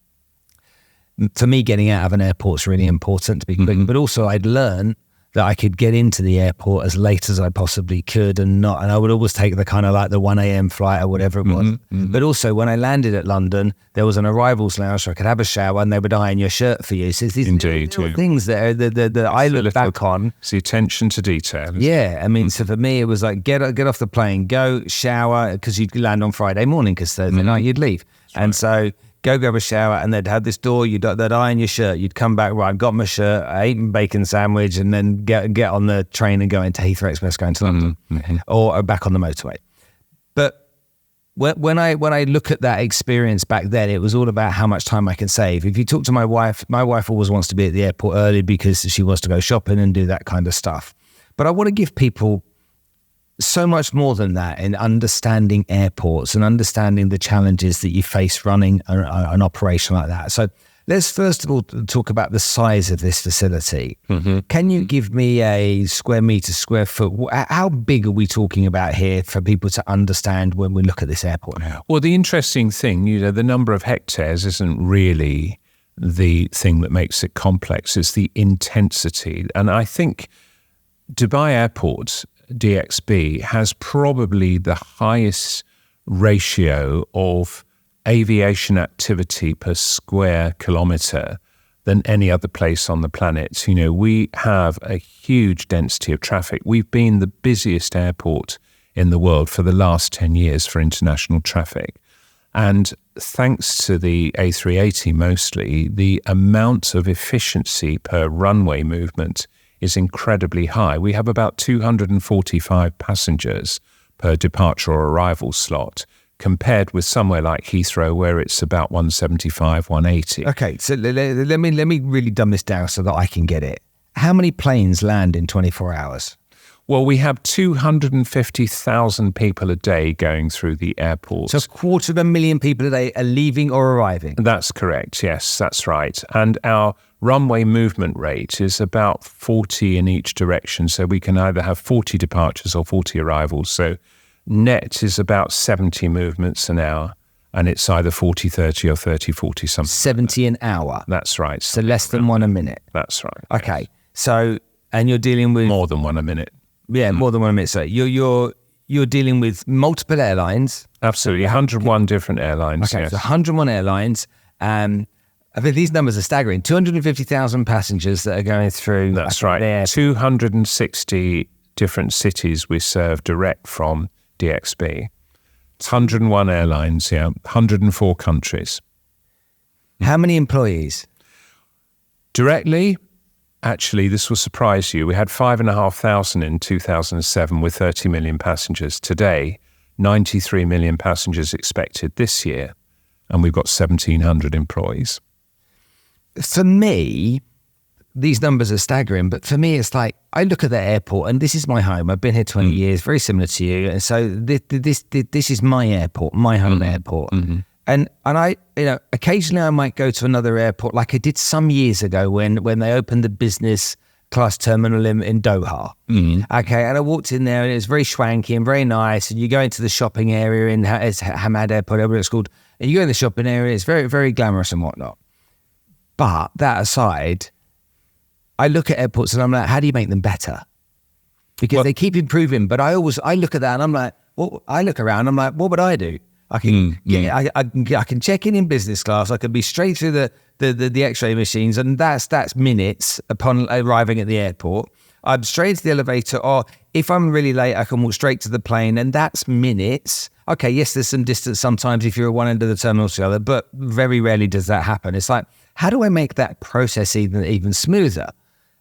For me, getting out of an airport's really important to be quick, but also I'd learned that I could get into the airport as late as I possibly could and I would always take the kind of like the 1 a.m. flight or whatever it was. But also when I landed at London, there was an arrivals lounge so I could have a shower and they would iron your shirt for you. So it's these little things that I look back on. It's the attention to detail. Yeah. I mean, so for me, it was like, get off the plane, go shower, because you'd land on Friday morning because Thursday night you'd leave. And so go grab a shower, and they'd have this door, they'd iron your shirt, you'd come back, right, got my shirt, I ate my bacon sandwich, and then get on the train and go into Heathrow Express going to London, or back on the motorway. But when I look at that experience back then, it was all about how much time I can save. If you talk to my wife always wants to be at the airport early because she wants to go shopping and do that kind of stuff. But I want to give people so much more than that in understanding airports and understanding the challenges that you face running an operation like that. So let's first of all talk about the size of this facility. Can you give me a square meter, square foot? How big are we talking about here for people to understand when we look at this airport? Well, the interesting thing, the number of hectares isn't really the thing that makes it complex. It's the intensity. And I think Dubai Airport, DXB, has probably the highest ratio of aviation activity per square kilometre than any other place on the planet. We have a huge density of traffic. We've been the busiest airport in the world for the last 10 years for international traffic. And thanks to the A380 mostly, the amount of efficiency per runway movement is incredibly high. We have about 245 passengers per departure or arrival slot, compared with somewhere like Heathrow where it's about 175, 180. Okay, so let me really dumb this down so that I can get it. How many planes land in 24 hours? Well, we have 250,000 people a day going through the airport. So 250,000 people a day are leaving or arriving? That's correct, yes, that's right. And our runway movement rate is about 40 in each direction. So we can either have 40 departures or 40 arrivals. So net is about 70 movements an hour. And it's either 40, 30 or 30, 40 something. 70 an hour? That's right. So less than one a minute? That's right. Okay. Yes. So, and you're dealing with... More than one a minute. Yeah, more than 1 minute. So you're dealing with multiple airlines. Absolutely, 101 different airlines. Okay, yes. so 101 airlines. I think these numbers are staggering. 250,000 passengers that are going through. That's right. 260 different cities we serve direct from DXB. It's 101 airlines, 104 countries. How many employees? Directly, actually, this will surprise you. We had 5,500 in 2007 with 30 million passengers. Today, 93 million passengers expected this year, and we've got 1,700 employees. For me, these numbers are staggering, but for me, it's like, I look at the airport, and this is my home. I've been here 20 years, very similar to you. And so this is my airport, my home airport. And I, occasionally I might go to another airport, like I did some years ago when they opened the business class terminal in Doha. Okay, and I walked in there and it was very swanky and very nice. And you go into the shopping area in Hamad Airport, whatever it's called, and you go in the shopping area, it's very, very glamorous and whatnot. But that aside, I look at airports and I'm like, how do you make them better? Because they keep improving. But I look at that and I'm like, I look around, I'm like, what would I do? I can I can check in business class. I can be straight through the X-ray machines, and that's minutes upon arriving at the airport. I'm straight to the elevator, or if I'm really late, I can walk straight to the plane, and that's minutes. Okay, yes, there's some distance sometimes if you're at one end of the terminal to the other, but very rarely does that happen. It's like, how do I make that process even smoother?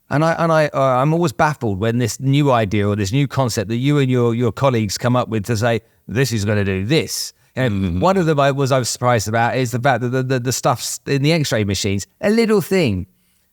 And I'm always baffled when this new idea or this new concept that you and your colleagues come up with to say, this is going to do this. And one of them I was surprised about is the fact that the stuff's in the X-ray machines, a little thing,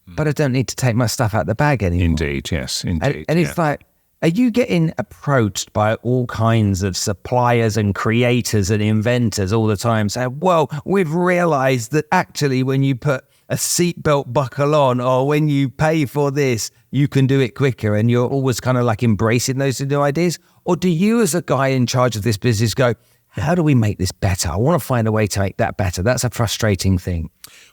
but I don't need to take my stuff out the bag anymore. Indeed, yes, indeed. And it's like, are you getting approached by all kinds of suppliers and creators and inventors all the time saying, well, we've realized that actually when you put a seatbelt buckle on or when you pay for this, you can do it quicker, and you're always kind of like embracing those new ideas? Or do you as a guy in charge of this business go, How do we make this better? I want to find a way to make that better. That's a frustrating thing.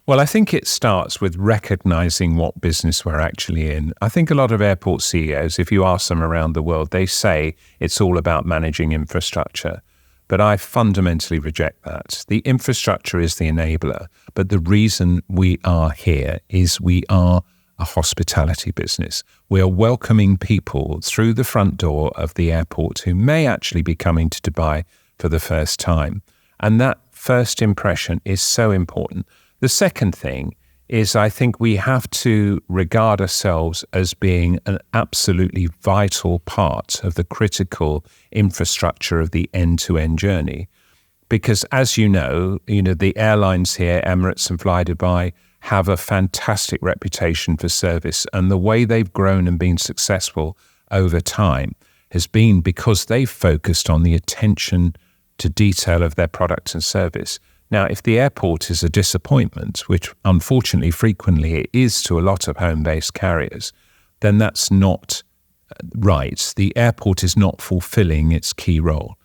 Well, I think it starts with recognizing what business we're actually in. I think a lot of airport CEOs, if you ask them around the world, they say it's all about managing infrastructure. But I fundamentally reject that. The infrastructure is the enabler. But the reason we are here is we are a hospitality business. We are welcoming people through the front door of the airport who may actually be coming to Dubai for the first time. And that first impression is so important. The second thing is I think we have to regard ourselves as being an absolutely vital part of the critical infrastructure of the end-to-end journey. Because as you know, the airlines here, Emirates and Fly Dubai, have a fantastic reputation for service. And the way they've grown and been successful over time has been because they've focused on the attention to detail of their product and service. Now, if the airport is a disappointment, which unfortunately frequently it is to a lot of home-based carriers, then that's not right. The airport is not fulfilling its key role.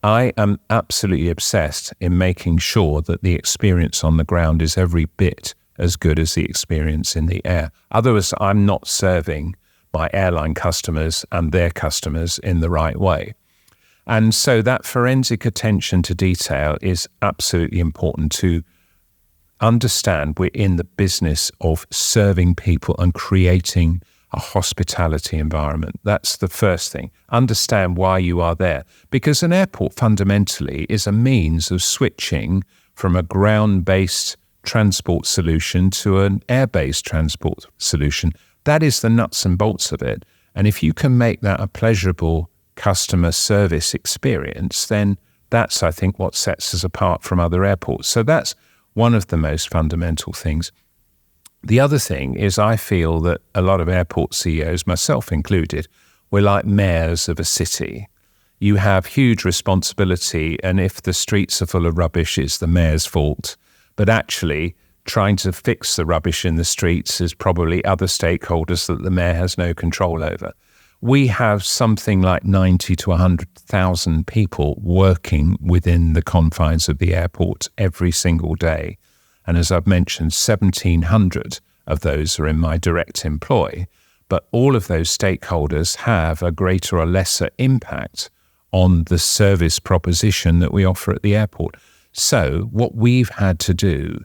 I am absolutely obsessed in making sure that the experience on the ground is every bit as good as the experience in the air. Otherwise, I'm not serving my airline customers and their customers in the right way. And so that forensic attention to detail is absolutely important to understand we're in the business of serving people and creating a hospitality environment. That's the first thing. Understand why you are there. Because an airport fundamentally is a means of switching from a ground-based transport solution to an air-based transport solution. That is the nuts and bolts of it. And if you can make that a pleasurable customer service experience, then that's, I think, what sets us apart from other airports. So that's one of the most fundamental things. The other thing is I feel that a lot of airport CEOs, myself included, we're like mayors of a city. You have huge responsibility, and if the streets are full of rubbish, it's the mayor's fault. But actually, trying to fix the rubbish in the streets is probably other stakeholders that the mayor has no control over. We have something like 90 to 100,000 people working within the confines of the airport every single day. And as I've mentioned, 1,700 of those are in my direct employ. But all of those stakeholders have a greater or lesser impact on the service proposition that we offer at the airport. So what we've had to do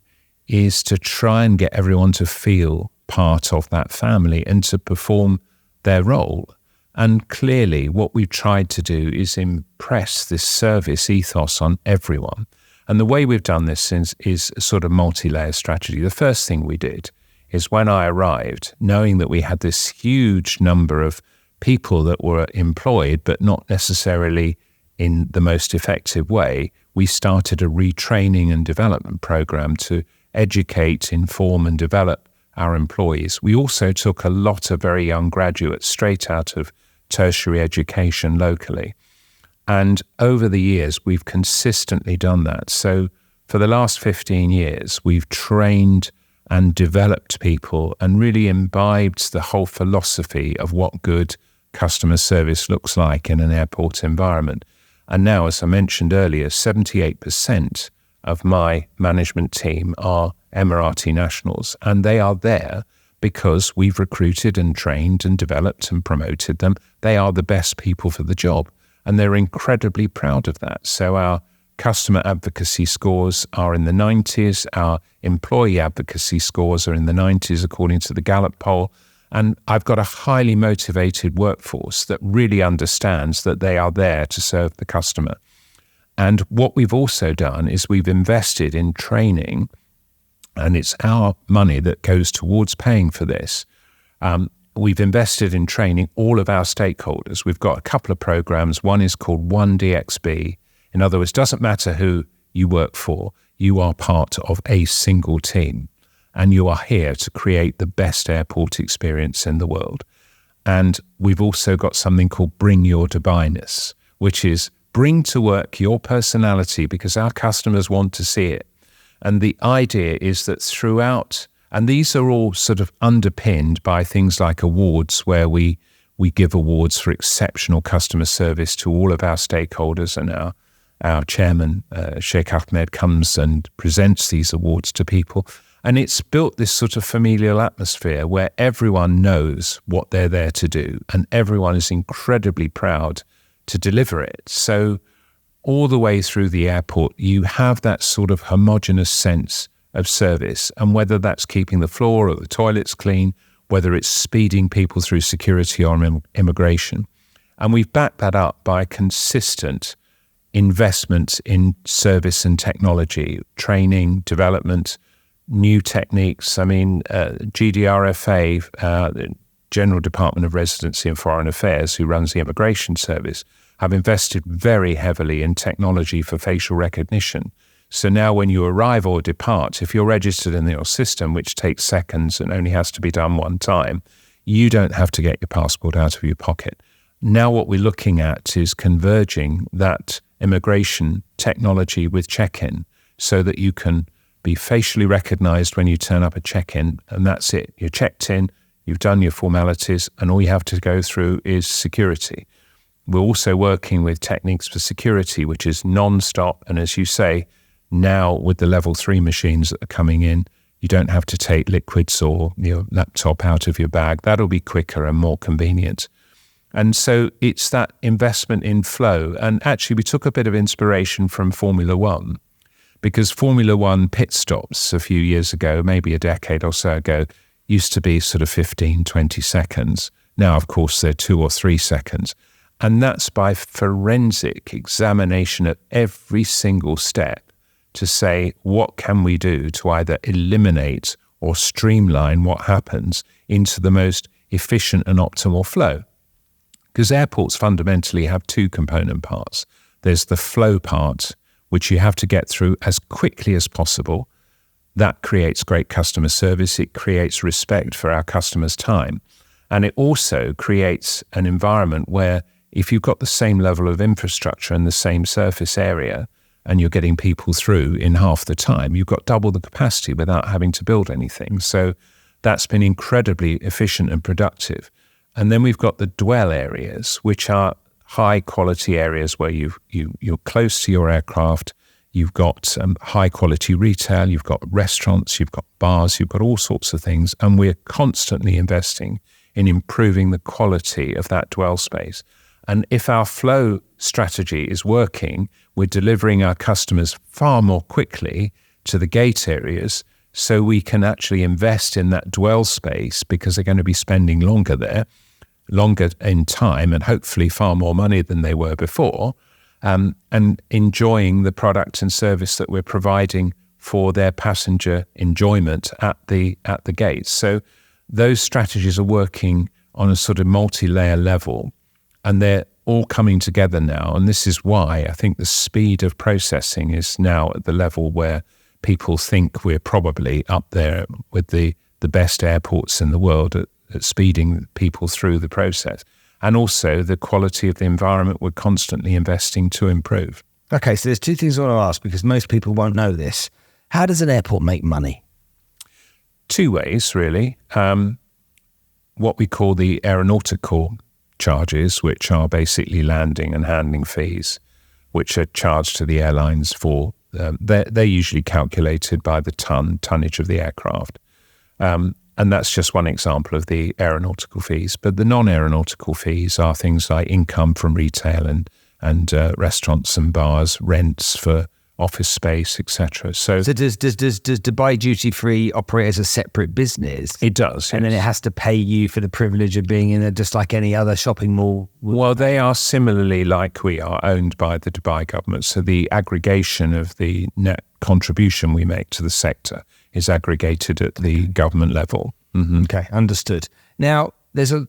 is to try and get everyone to feel part of that family and to perform their role. And clearly what we've tried to do is impress this service ethos on everyone. And the way we've done this is a sort of multi-layer strategy. The first thing we did is when I arrived, knowing that we had this huge number of people that were employed, but not necessarily in the most effective way, we started a retraining and development program to educate, inform, and develop our employees. We also took a lot of very young graduates straight out of tertiary education locally. And over the years, we've consistently done that. So for the last 15 years, we've trained and developed people and really imbibed the whole philosophy of what good customer service looks like in an airport environment. And now, as I mentioned earlier, 78% of my management team are Emirati nationals, and they are there because we've recruited and trained and developed and promoted them. They are the best people for the job, and they're incredibly proud of that. So our customer advocacy scores are in the 90s. Our employee advocacy scores are in the 90s, according to the Gallup poll. And I've got a highly motivated workforce that really understands that they are there to serve the customer. And what we've also done is we've invested in training, and it's our money that goes towards paying for this. We've invested in training all of our stakeholders. We've got a couple of programs. One is called 1DXB. In other words, doesn't matter who you work for, you are part of a single team, and you are here to create the best airport experience in the world. And we've also got something called Bring Your Dubai-ness, which is bring to work your personality because our customers want to see it. And the idea is that throughout, and these are all sort of underpinned by things like awards, where we give awards for exceptional customer service to all of our stakeholders and our chairman, Sheikh Ahmed, comes and presents these awards to people. And it's built this sort of familial atmosphere where everyone knows what they're there to do and everyone is incredibly proud to deliver it. So all the way through the airport, you have that sort of homogenous sense of service. And whether that's keeping the floor or the toilets clean, whether it's speeding people through security or immigration. And we've backed that up by consistent investment in service and technology, training, development, new techniques. I mean, GDRFA, the General Department of Residency and Foreign Affairs, who runs the immigration service, have invested very heavily in technology for facial recognition. So now when you arrive or depart, if you're registered in your system, which takes seconds and only has to be done one time, you don't have to get your passport out of your pocket. Now what we're looking at is converging that immigration technology with check-in so that you can be facially recognized when you turn up at check-in, and that's it. You're checked in, you've done your formalities, and all you have to go through is security. We're also working with techniques for security, which is non-stop, and as you say, now with the level 3 machines that are coming in, you don't have to take liquids or your laptop out of your bag. That'll be quicker and more convenient. And so it's that investment in flow. And actually, we took a bit of inspiration from Formula One, because Formula One pit stops a few years ago, maybe a decade or so ago, used to be sort of 15, 20 seconds. Now, of course, they're 2 or 3 seconds. And that's by forensic examination at every single step to say, what can we do to either eliminate or streamline what happens into the most efficient and optimal flow? Because airports fundamentally have 2 component parts. There's the flow part, which you have to get through as quickly as possible. That creates great customer service. It creates respect for our customers' time. And it also creates an environment where if you've got the same level of infrastructure and the same surface area, and you're getting people through in half the time, you've got double the capacity without having to build anything. So that's been incredibly efficient and productive. And then we've got the dwell areas, which are high quality areas where you're close to your aircraft. You've got high quality retail, you've got restaurants, you've got bars, you've got all sorts of things. And we're constantly investing in improving the quality of that dwell space. And if our flow strategy is working, we're delivering our customers far more quickly to the gate areas, so we can actually invest in that dwell space because they're going to be spending longer there, longer in time, and hopefully far more money than they were before, and enjoying the product and service that we're providing for their passenger enjoyment at the gates. So those strategies are working on a sort of multi-layer level, and they're all coming together now. And this is why I think the speed of processing is now at the level where people think we're probably up there with the best airports in the world at speeding people through the process. And also the quality of the environment we're constantly investing to improve. Okay, so there's 2 things I want to ask because most people won't know this. How does an airport make money? 2 ways, really. What we call the aeronautical charges, which are basically landing and handling fees, which are charged to the airlines for, they're usually calculated by the tonnage of the aircraft. And that's just one example of the aeronautical fees. But the non-aeronautical fees are things like income from retail and restaurants and bars, rents for office space, etc. So does Dubai Duty Free operate as a separate business? It does, and yes. then it has to pay you for the privilege of being in it, just like any other shopping mall. Well, they are similarly like we are owned by the Dubai government. So the aggregation of the net contribution we make to the sector is aggregated at the government level. Mm-hmm. Okay, understood. Now, there's a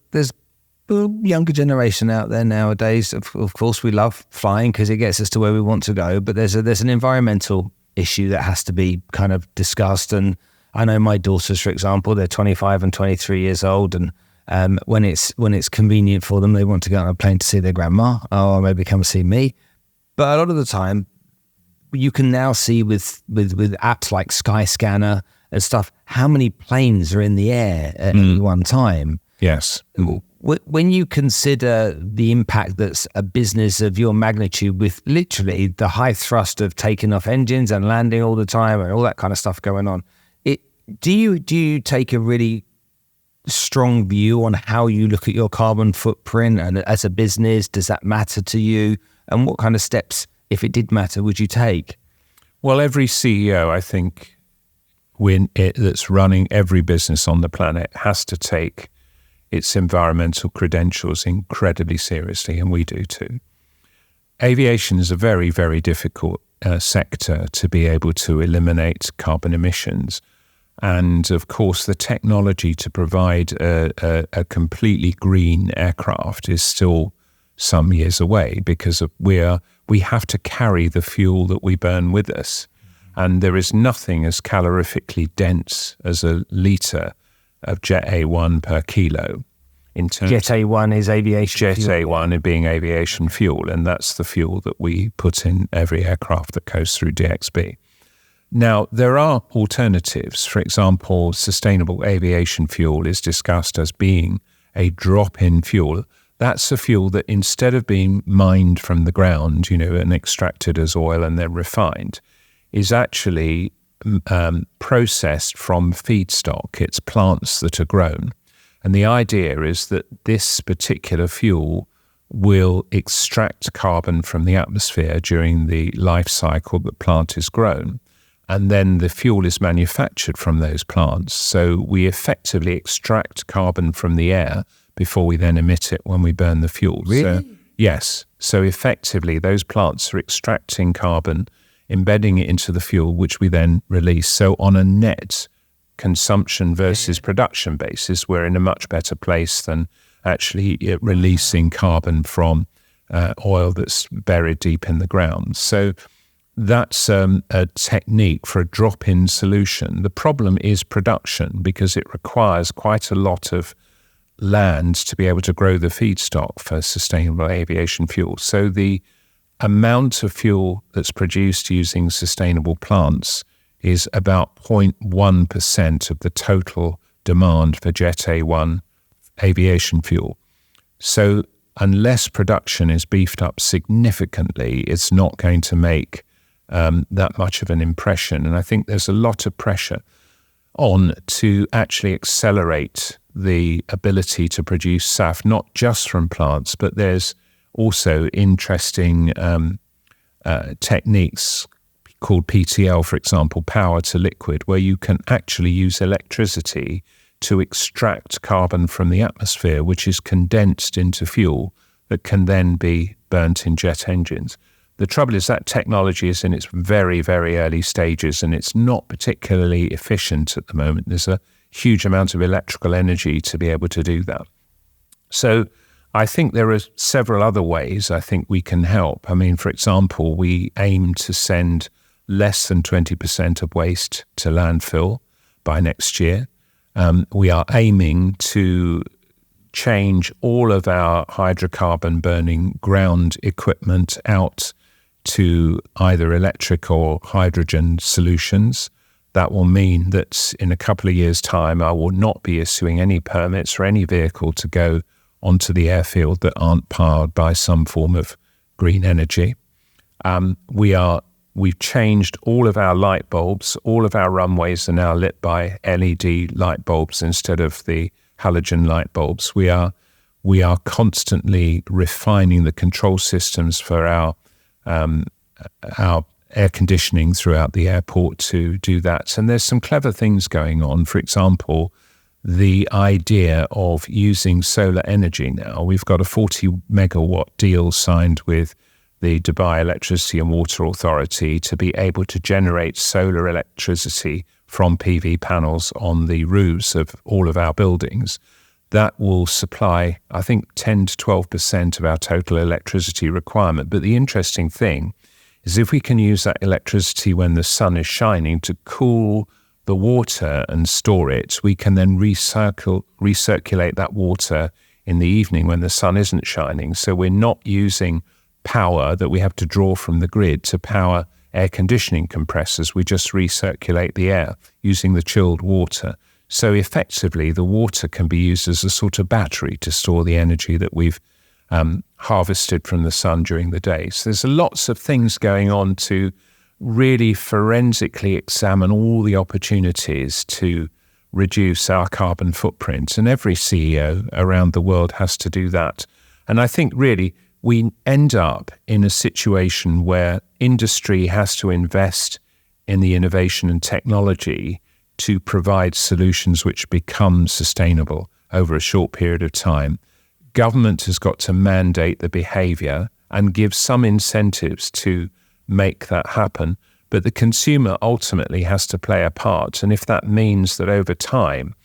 younger generation out there nowadays. Of course, we love flying because it gets us to where we want to go. But there's an environmental issue that has to be kind of discussed. And I know my daughters, for example, they're 25 and 23 years old, and when it's convenient for them, they want to go on a plane to see their grandma or maybe come see me. But a lot of the time, you can now see with apps like Skyscanner and stuff how many planes are in the air at any one time. Yes. When you consider the impact that's a business of your magnitude with literally the high thrust of taking off engines and landing all the time and all that kind of stuff going on, do you take a really strong view on how you look at your carbon footprint, and as a business, does that matter to you? And what kind of steps, if it did matter, would you take? Well, every CEO, I think, that's running every business on the planet has to take its environmental credentials incredibly seriously, and we do too. Aviation is a very, very difficult sector to be able to eliminate carbon emissions. And of course, the technology to provide a completely green aircraft is still some years away, because we have to carry the fuel that we burn with us. And there is nothing as calorifically dense as a litre of Jet A1 per kilo. Jet A1 is aviation Jet fuel. A1 being aviation fuel, and that's the fuel that we put in every aircraft that goes through DXB. Now, there are alternatives. For example, sustainable aviation fuel is discussed as being a drop-in fuel. That's a fuel that, instead of being mined from the ground, and extracted as oil and then refined, is actually processed from feedstock. It's plants that are grown. And the idea is that this particular fuel will extract carbon from the atmosphere during the life cycle the plant is grown. And then the fuel is manufactured from those plants. So we effectively extract carbon from the air before we then emit it when we burn the fuel. Really? So, yes. So effectively, those plants are extracting carbon, embedding it into the fuel, which we then release. So on a net consumption versus production basis, we're in a much better place than actually releasing carbon from oil that's buried deep in the ground. So that's a technique for a drop-in solution. The problem is production, because it requires quite a lot of land to be able to grow the feedstock for sustainable aviation fuel. So the amount of fuel that's produced using sustainable plants is about 0.1% of the total demand for Jet A1 aviation fuel. So unless production is beefed up significantly, it's not going to make that much of an impression. And I think there's a lot of pressure on to actually accelerate the ability to produce SAF, not just from plants, but there's also interesting techniques called PTL, for example, power to liquid, where you can actually use electricity to extract carbon from the atmosphere, which is condensed into fuel that can then be burnt in jet engines. The trouble is that technology is in its very, very early stages, and it's not particularly efficient at the moment. There's a huge amount of electrical energy to be able to do that. So I think there are several other ways I think we can help. I mean, for example, we aim to send less than 20% of waste to landfill by next year. We are aiming to change all of our hydrocarbon burning ground equipment out to either electric or hydrogen solutions. That will mean that in a couple of years' time, I will not be issuing any permits for any vehicle to go onto the airfield that aren't powered by some form of green energy. We've changed all of our light bulbs. All of our runways are now lit by LED light bulbs instead of the halogen light bulbs. We are constantly refining the control systems for our air conditioning throughout the airport to do that. And there's some clever things going on. For example, the idea of using solar energy now. We've got a 40 megawatt deal signed with the Dubai Electricity and Water Authority to be able to generate solar electricity from PV panels on the roofs of all of our buildings. That will supply, I think, 10 to 12% of our total electricity requirement. But the interesting thing is if we can use that electricity when the sun is shining to cool the water and store it, we can then recirculate that water in the evening when the sun isn't shining. So we're not using power that we have to draw from the grid to power air conditioning compressors. We just recirculate the air using the chilled water So effectively, the water can be used as a sort of battery to store the energy that we've harvested from the sun during the day. So there's lots of things going on to really forensically examine all the opportunities to reduce our carbon footprint. And every CEO around the world has to do that. And I think really we end up in a situation where industry has to invest in the innovation and technology to provide solutions which become sustainable over a short period of time. Government has got to mandate the behavior and give some incentives to make that happen. But the consumer ultimately has to play a part. And if that means that over time,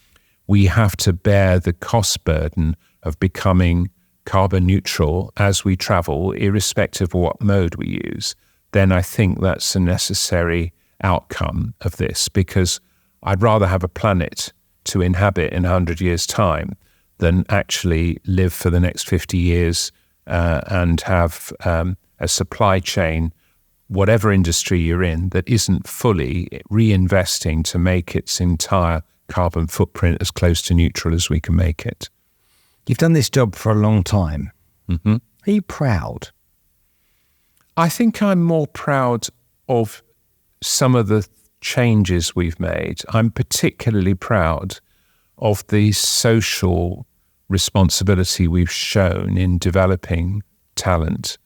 we have to bear the cost burden of becoming carbon neutral as we travel, irrespective of what mode we use, then I think that's a necessary outcome of this, because I'd rather have a planet to inhabit in 100 years' time than actually live for the next 50 years and have a supply chain, whatever industry you're in, that isn't fully reinvesting to make its entire carbon footprint as close to neutral as we can make it. You've done this job for a long time. Mm-hmm. Are you proud? I think I'm more proud of some of the changes we've made. I'm particularly proud of the social responsibility we've shown in developing talent.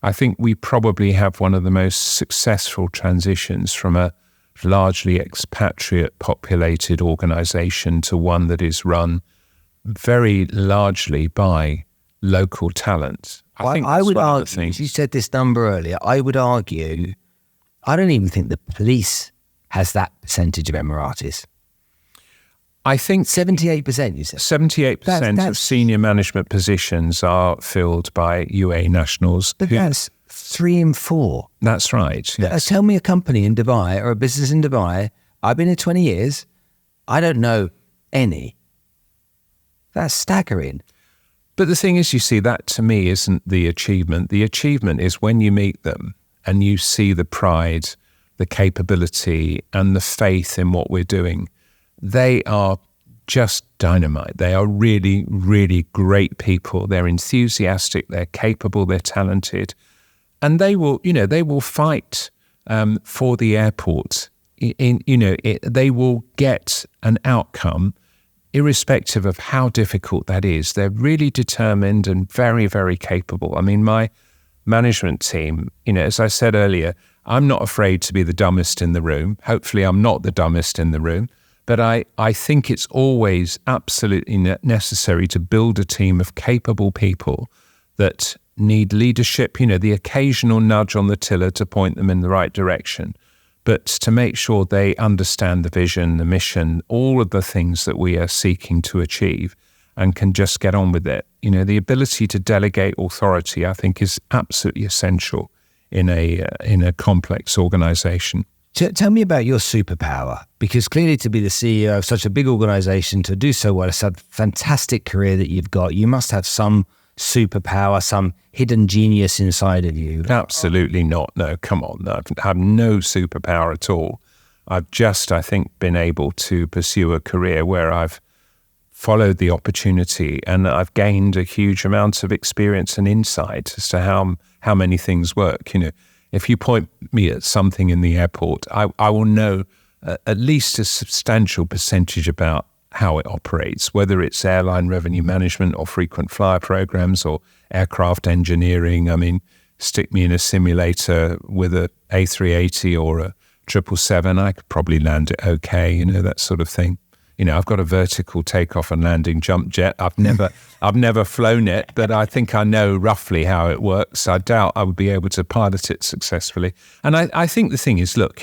I think we probably have one of the most successful transitions from a largely expatriate populated organisation to one that is run very largely by local talent. I would argue, you said this number earlier, I would argue, I don't even think the police has that percentage of Emiratis. I think 78%, you said. 78% of senior management positions are filled by UAE nationals. But that's 3 in 4. That's right. Yes. Tell me a company in Dubai or a business in Dubai, I've been here 20 years, I don't know any. That's staggering. But the thing is, you see, that to me isn't the achievement. The achievement is when you meet them and you see the pride, the capability and the faith in what we're doing. They are just dynamite. They are really, really great people. They're enthusiastic, they're capable, they're talented. And they will fight for the airport. They will get an outcome irrespective of how difficult that is. They're really determined and very, very capable. I mean, my management team, as I said earlier, I'm not afraid to be the dumbest in the room. Hopefully I'm not the dumbest in the room, but I think it's always absolutely necessary to build a team of capable people that need leadership, the occasional nudge on the tiller to point them in the right direction, but to make sure they understand the vision, the mission, all of the things that we are seeking to achieve and can just get on with it. The ability to delegate authority, I think, is absolutely essential in a complex organization. Tell me about your superpower, because clearly to be the CEO of such a big organization, to do so well, it's a fantastic career that you've got. You must have some superpower, some hidden genius inside of you. Absolutely not. No, come on. I have no superpower at all. I've just, I think, been able to pursue a career where I've followed the opportunity and I've gained a huge amount of experience and insight as to how many things work. If you point me at something in the airport, I will know at least a substantial percentage about how it operates, whether it's airline revenue management or frequent flyer programs or aircraft engineering. I mean, stick me in a simulator with a A380 or a 777, I could probably land it okay, that sort of thing. I've got a vertical takeoff and landing jump jet. I've never flown it, but I think I know roughly how it works. I doubt I would be able to pilot it successfully. And I think the thing is, look,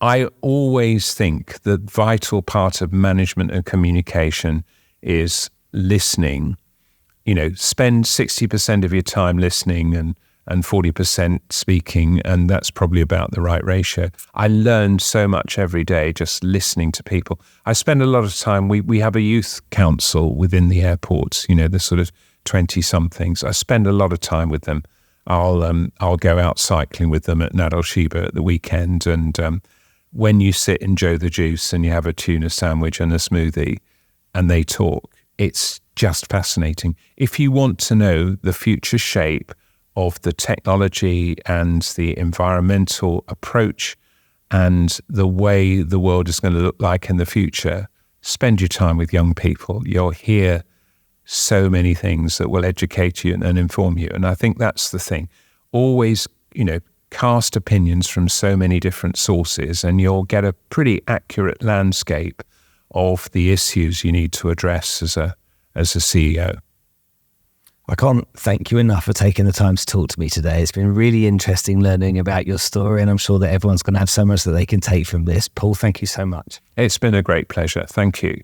I always think the vital part of management and communication is listening. Spend 60% of your time listening and 40% speaking, and that's probably about the right ratio. I learn so much every day just listening to people. I spend a lot of time, we have a youth council within the airports, the sort of 20-somethings. I spend a lot of time with them. I'll go out cycling with them at Nad Al Sheba at the weekend, and when you sit in Joe the Juice and you have a tuna sandwich and a smoothie and they talk, it's just fascinating. If you want to know the future shape of the technology and the environmental approach and the way the world is going to look like in the future, spend your time with young people. You'll hear so many things that will educate you and inform you. And I think that's the thing. Always, cast opinions from so many different sources, and you'll get a pretty accurate landscape of the issues you need to address as a CEO. I can't thank you enough for taking the time to talk to me today. It's been really interesting learning about your story, and I'm sure that everyone's going to have so much that they can take from this. Paul, thank you so much. It's been a great pleasure. Thank you.